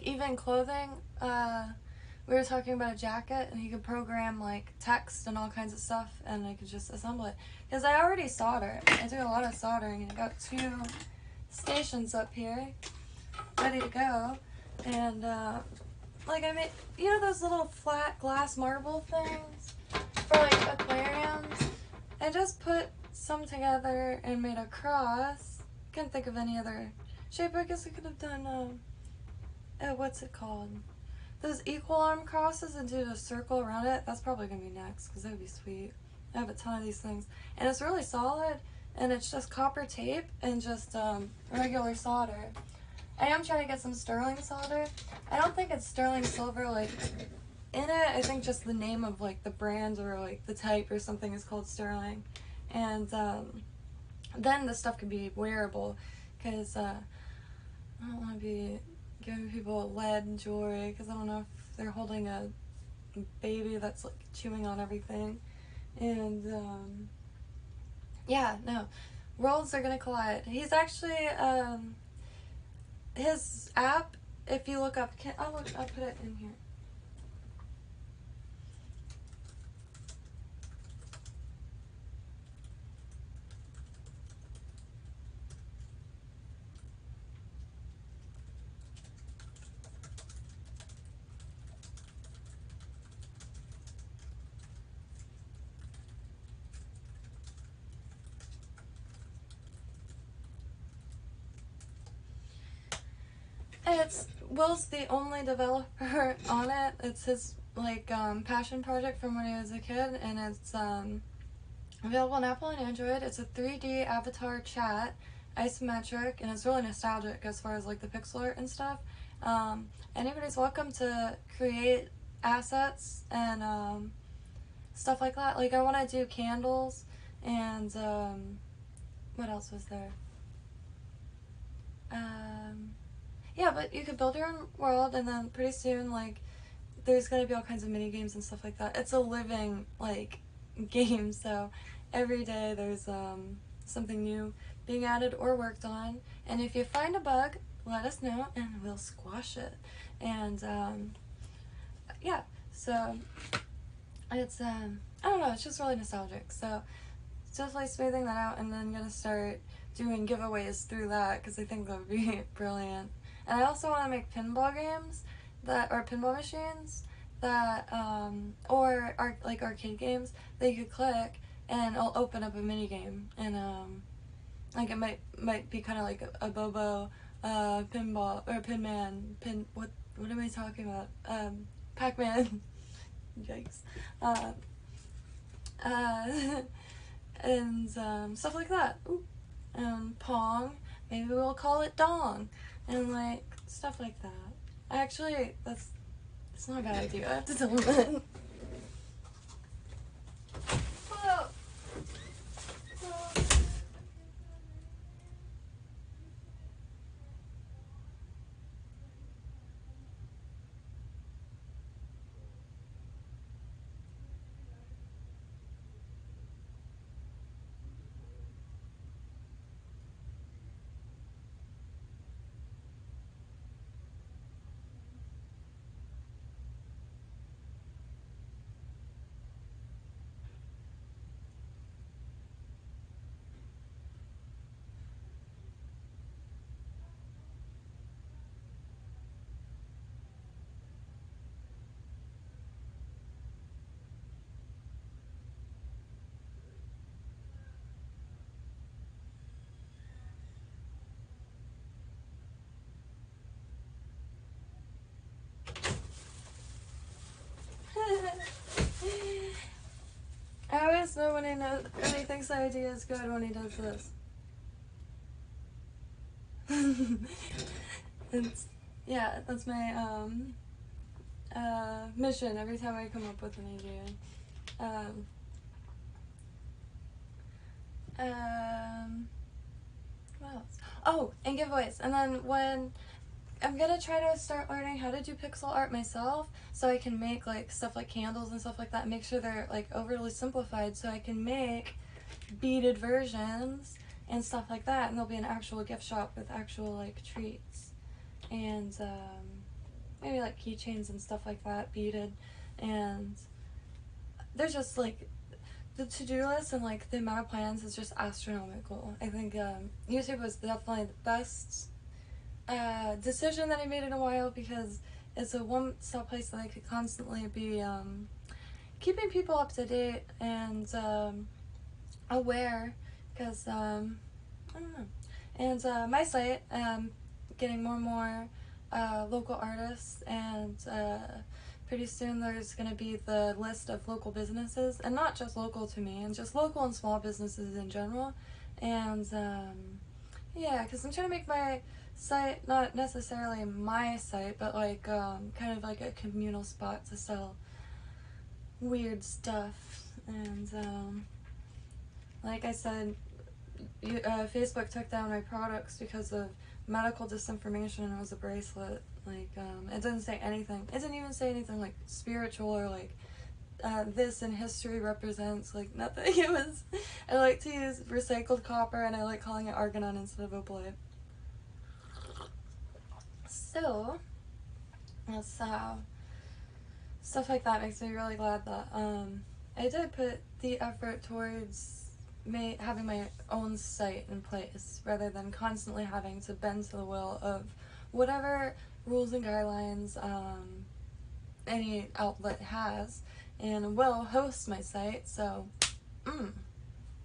even clothing, we were talking about a jacket, and he could program like text and all kinds of stuff, and I could just assemble it. Because I already solder. I do a lot of soldering, and I got 2 stations up here ready to go. And like I made, you know those little flat glass marble things for like aquariums? I just put some together and made a cross. Can't think of any other shape. I guess I could have done what's it called? Those equal arm crosses and do a circle around it. That's probably gonna be next, because that would be sweet. I have a ton of these things, and it's really solid, and it's just copper tape and just regular solder. I am trying to get some sterling solder. I don't think it's sterling silver like in it. I think just the name of like the brand or like the type or something is called sterling. And then the stuff can be wearable, because I don't want to be giving people lead jewelry, because I don't know if they're holding a baby that's like chewing on everything. And yeah, no, worlds are gonna collide. He's actually his app, if you look up, I'll put it in here. Will's the only developer on it. It's his like passion project from when he was a kid, and it's available on Apple and Android. It's a 3D avatar chat, isometric, and it's really nostalgic as far as like the pixel art and stuff. Anybody's welcome to create assets and stuff like that. Like I want to do candles and what else was there? Yeah, but you could build your own world, and then pretty soon, like, there's gonna be all kinds of mini games and stuff like that. It's a living, like, game, so every day there's something new being added or worked on. And if you find a bug, let us know, and we'll squash it. And yeah, so it's I don't know, it's just really nostalgic. So definitely smoothing that out, and then gonna start doing giveaways through that because I think that would be brilliant. And I also want to make pinball games that are pinball machines that or like arcade games that you could click and it'll open up a mini game, and like it might be kind of like a Bobo pinball or what am I talking about, Pac-Man. Yikes. And stuff like that. Ooh. Pong, maybe we'll call it Dong, and like stuff like that. Actually, it's not a bad idea. I have to tell him that. Whoa. I always know when he thinks the idea is good when he does this. Yeah, that's my mission every time I come up with an idea. What else? Oh, and giveaways. And then when I'm gonna try to start learning how to do pixel art myself, so I can make like stuff like candles and stuff like that, and make sure they're like overly simplified, so I can make beaded versions and stuff like that, and there'll be an actual gift shop with actual like treats and maybe like keychains and stuff like that, beaded. And there's just like the to-do list and like the amount of plans is just astronomical. I think YouTube was definitely the best decision that I made in a while, because it's a one-stop place that I could constantly be keeping people up to date and aware, because I don't know. And my site, getting more and more local artists, and pretty soon there's going to be the list of local businesses, and not just local to me, and just local and small businesses in general. And yeah, because I'm trying to make my site not necessarily my site, but like kind of like a communal spot to sell weird stuff. And like I said, Facebook took down my products because of medical disinformation, and it was a bracelet. Like it didn't say anything. It didn't even say anything like spiritual or like this in history represents, like nothing. It was, I like to use recycled copper, and I like calling it argon instead of opalite. So that's stuff like that makes me really glad that I did put the effort towards having my own site in place, rather than constantly having to bend to the will of whatever rules and guidelines any outlet has, and will host my site. So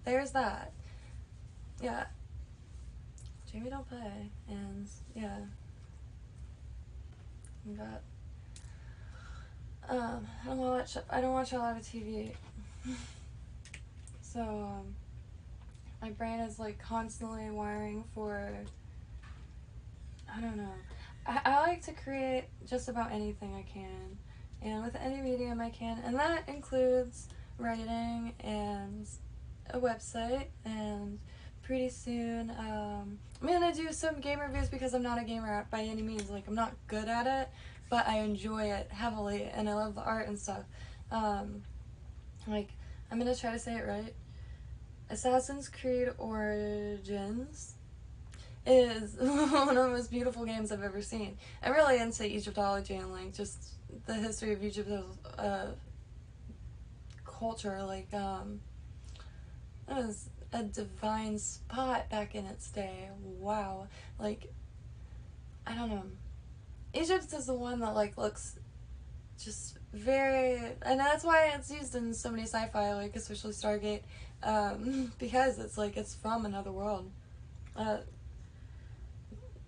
there's that. Yeah, Jamie don't play. And yeah, but I don't watch a lot of TV. So my brain is like constantly wiring for, I don't know. I like to create just about anything I can, and with any medium I can, and that includes writing and a website, and pretty soon I'm gonna do some game reviews because I'm not a gamer by any means. Like, I'm not good at it, but I enjoy it heavily, and I love the art and stuff. Like, I'm gonna try to say it right. Assassin's Creed Origins is one of the most beautiful games I've ever seen. I'm really into Egyptology and like just the history of Egypt's culture. Like, it was a divine spot back in its day. Wow. Like, I don't know. Egypt is the one that like looks just very, and that's why it's used in so many sci-fi, like especially Stargate, because it's like it's from another world.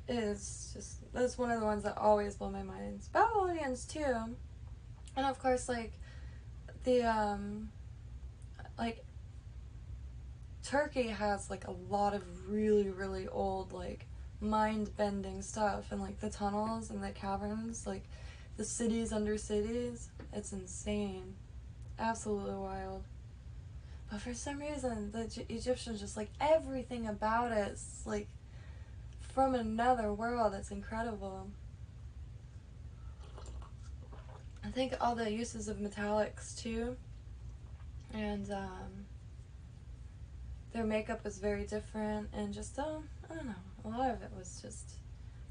Is just, that's one of the ones that always blow my mind. Babylonians too, and of course like the like Turkey has like a lot of really really old like mind-bending stuff, and like the tunnels and the caverns, like the cities under cities. It's insane, absolutely wild. But for some reason the Egyptians just like everything about it's like from another world. It's incredible. I think all the uses of metallics too, and their makeup was very different, and just I don't know, a lot of it was just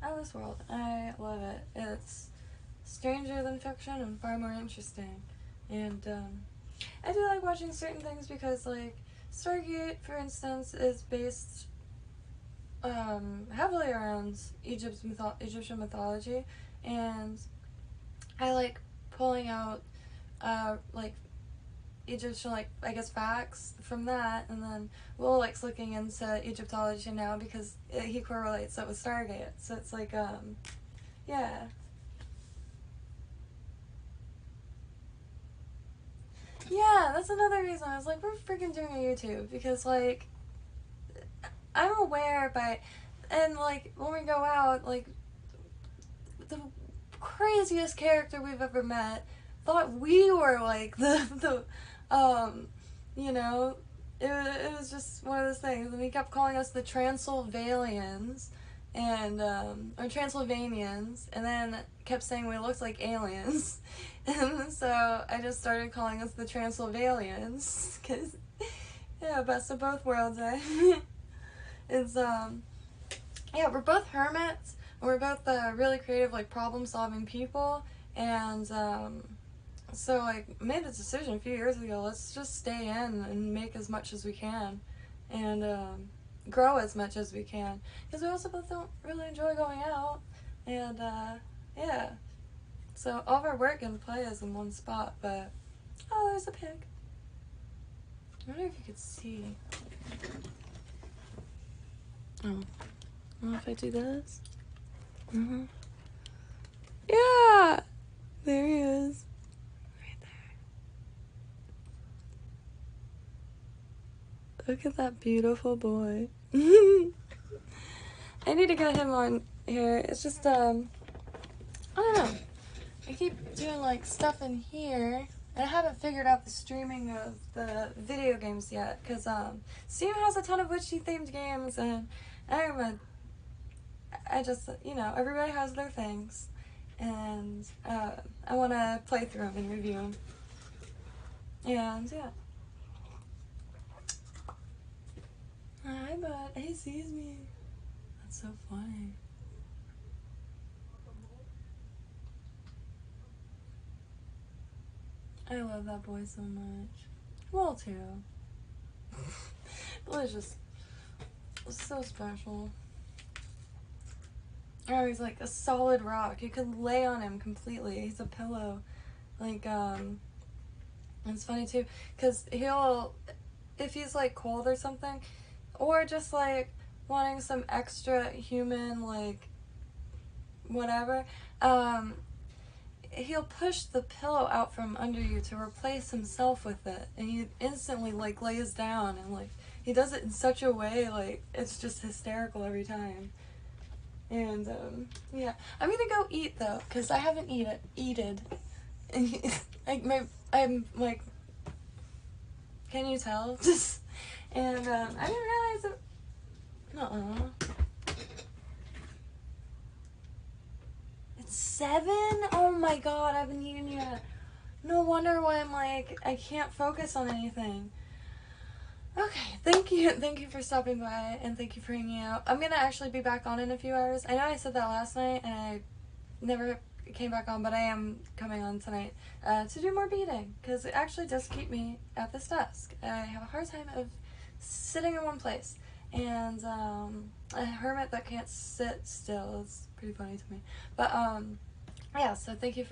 out of this world. I love it. It's stranger than fiction and far more interesting, and I do like watching certain things because like Stargate, for instance, is based heavily around Egyptian mythology, and I like pulling out like Egyptian, like, I guess, facts from that, and then Will likes looking into Egyptology now because he correlates it with Stargate, so it's like, yeah. Yeah, that's another reason I was like, we're freaking doing a YouTube, because, like, I'm aware by, and, like, when we go out, like, the craziest character we've ever met thought we were, like, you know, it was just one of those things, and he kept calling us the Transylvanians, and, or Transylvanians, and then kept saying we looked like aliens, and so I just started calling us the Transylvanians, because, yeah, best of both worlds, eh? It's, yeah, we're both hermits, and we're both really creative, like, problem-solving people, and so like made a decision a few years ago, let's just stay in and make as much as we can, and grow as much as we can, because we also both don't really enjoy going out, and yeah, so all of our work and play is in one spot. But oh, there's a pig. I wonder if you could see. Oh, I don't know if I do this. Yeah, there he is. Look at that beautiful boy. I need to get him on here. It's just, I don't know. I keep doing, like, stuff in here. I haven't figured out the streaming of the video games yet, because, Steam has a ton of witchy-themed games, and I just, you know, everybody has their things, and, I want to play through them and review them. And, yeah. Hi, bud. He sees me. That's so funny. I love that boy so much. Well, too. Boy's just so special. Oh, he's like a solid rock. You could lay on him completely. He's a pillow. Like, it's funny too, because he'll, if he's like cold or something, or just like wanting some extra human, like, whatever, he'll push the pillow out from under you to replace himself with it, and he instantly like lays down, and like he does it in such a way like it's just hysterical every time. And yeah, I'm gonna go eat though, cause I haven't eaten. I'm like, can you tell? And I didn't realize it. It's 7? Oh my god, I haven't eaten yet. No wonder why I'm like, I can't focus on anything. Okay, thank you for stopping by, and thank you for hanging out. I'm gonna actually be back on in a few hours. I know I said that last night, and I never came back on, but I am coming on tonight to do more beading, because it actually does keep me at this desk. I have a hard time of sitting in one place, and a hermit that can't sit still is pretty funny to me. But yeah, so thank you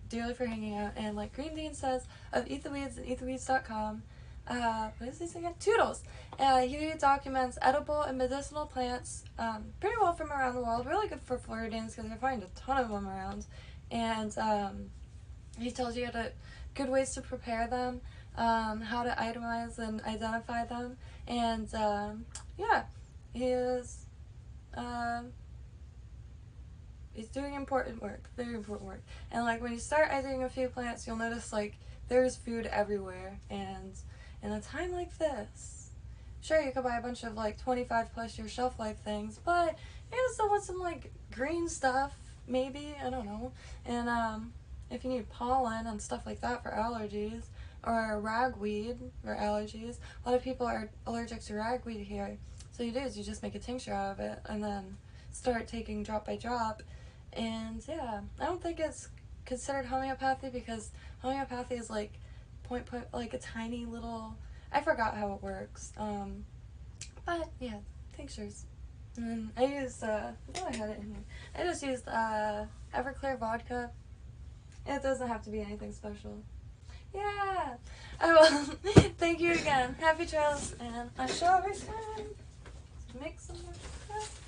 dearly for hanging out. And like Green Dean says, of Eat the Weeds and eattheweeds.com, what is this again? Toodles. He documents edible and medicinal plants pretty well from around the world. Really good for Floridians because I find a ton of them around. And he tells you good ways to prepare them, how to itemize and identify them. And yeah, he's doing important work, very important work. And like when you start editing a few plants, you'll notice like there's food everywhere. And in a time like this, sure, you could buy a bunch of like 25 plus year shelf life things, but you still want some like green stuff, maybe, I don't know. And if you need pollen and stuff like that for allergies, or ragweed for allergies, a lot of people are allergic to ragweed here. So you do is you just make a tincture out of it and then start taking drop by drop. And yeah, I don't think it's considered homeopathy because homeopathy is like like a tiny little, I forgot how it works. But yeah, tinctures. And I used I had it in here. I just used Everclear vodka. It doesn't have to be anything special. Yeah. I will. Thank you again. Happy trails, and I shall return to make some more stuff.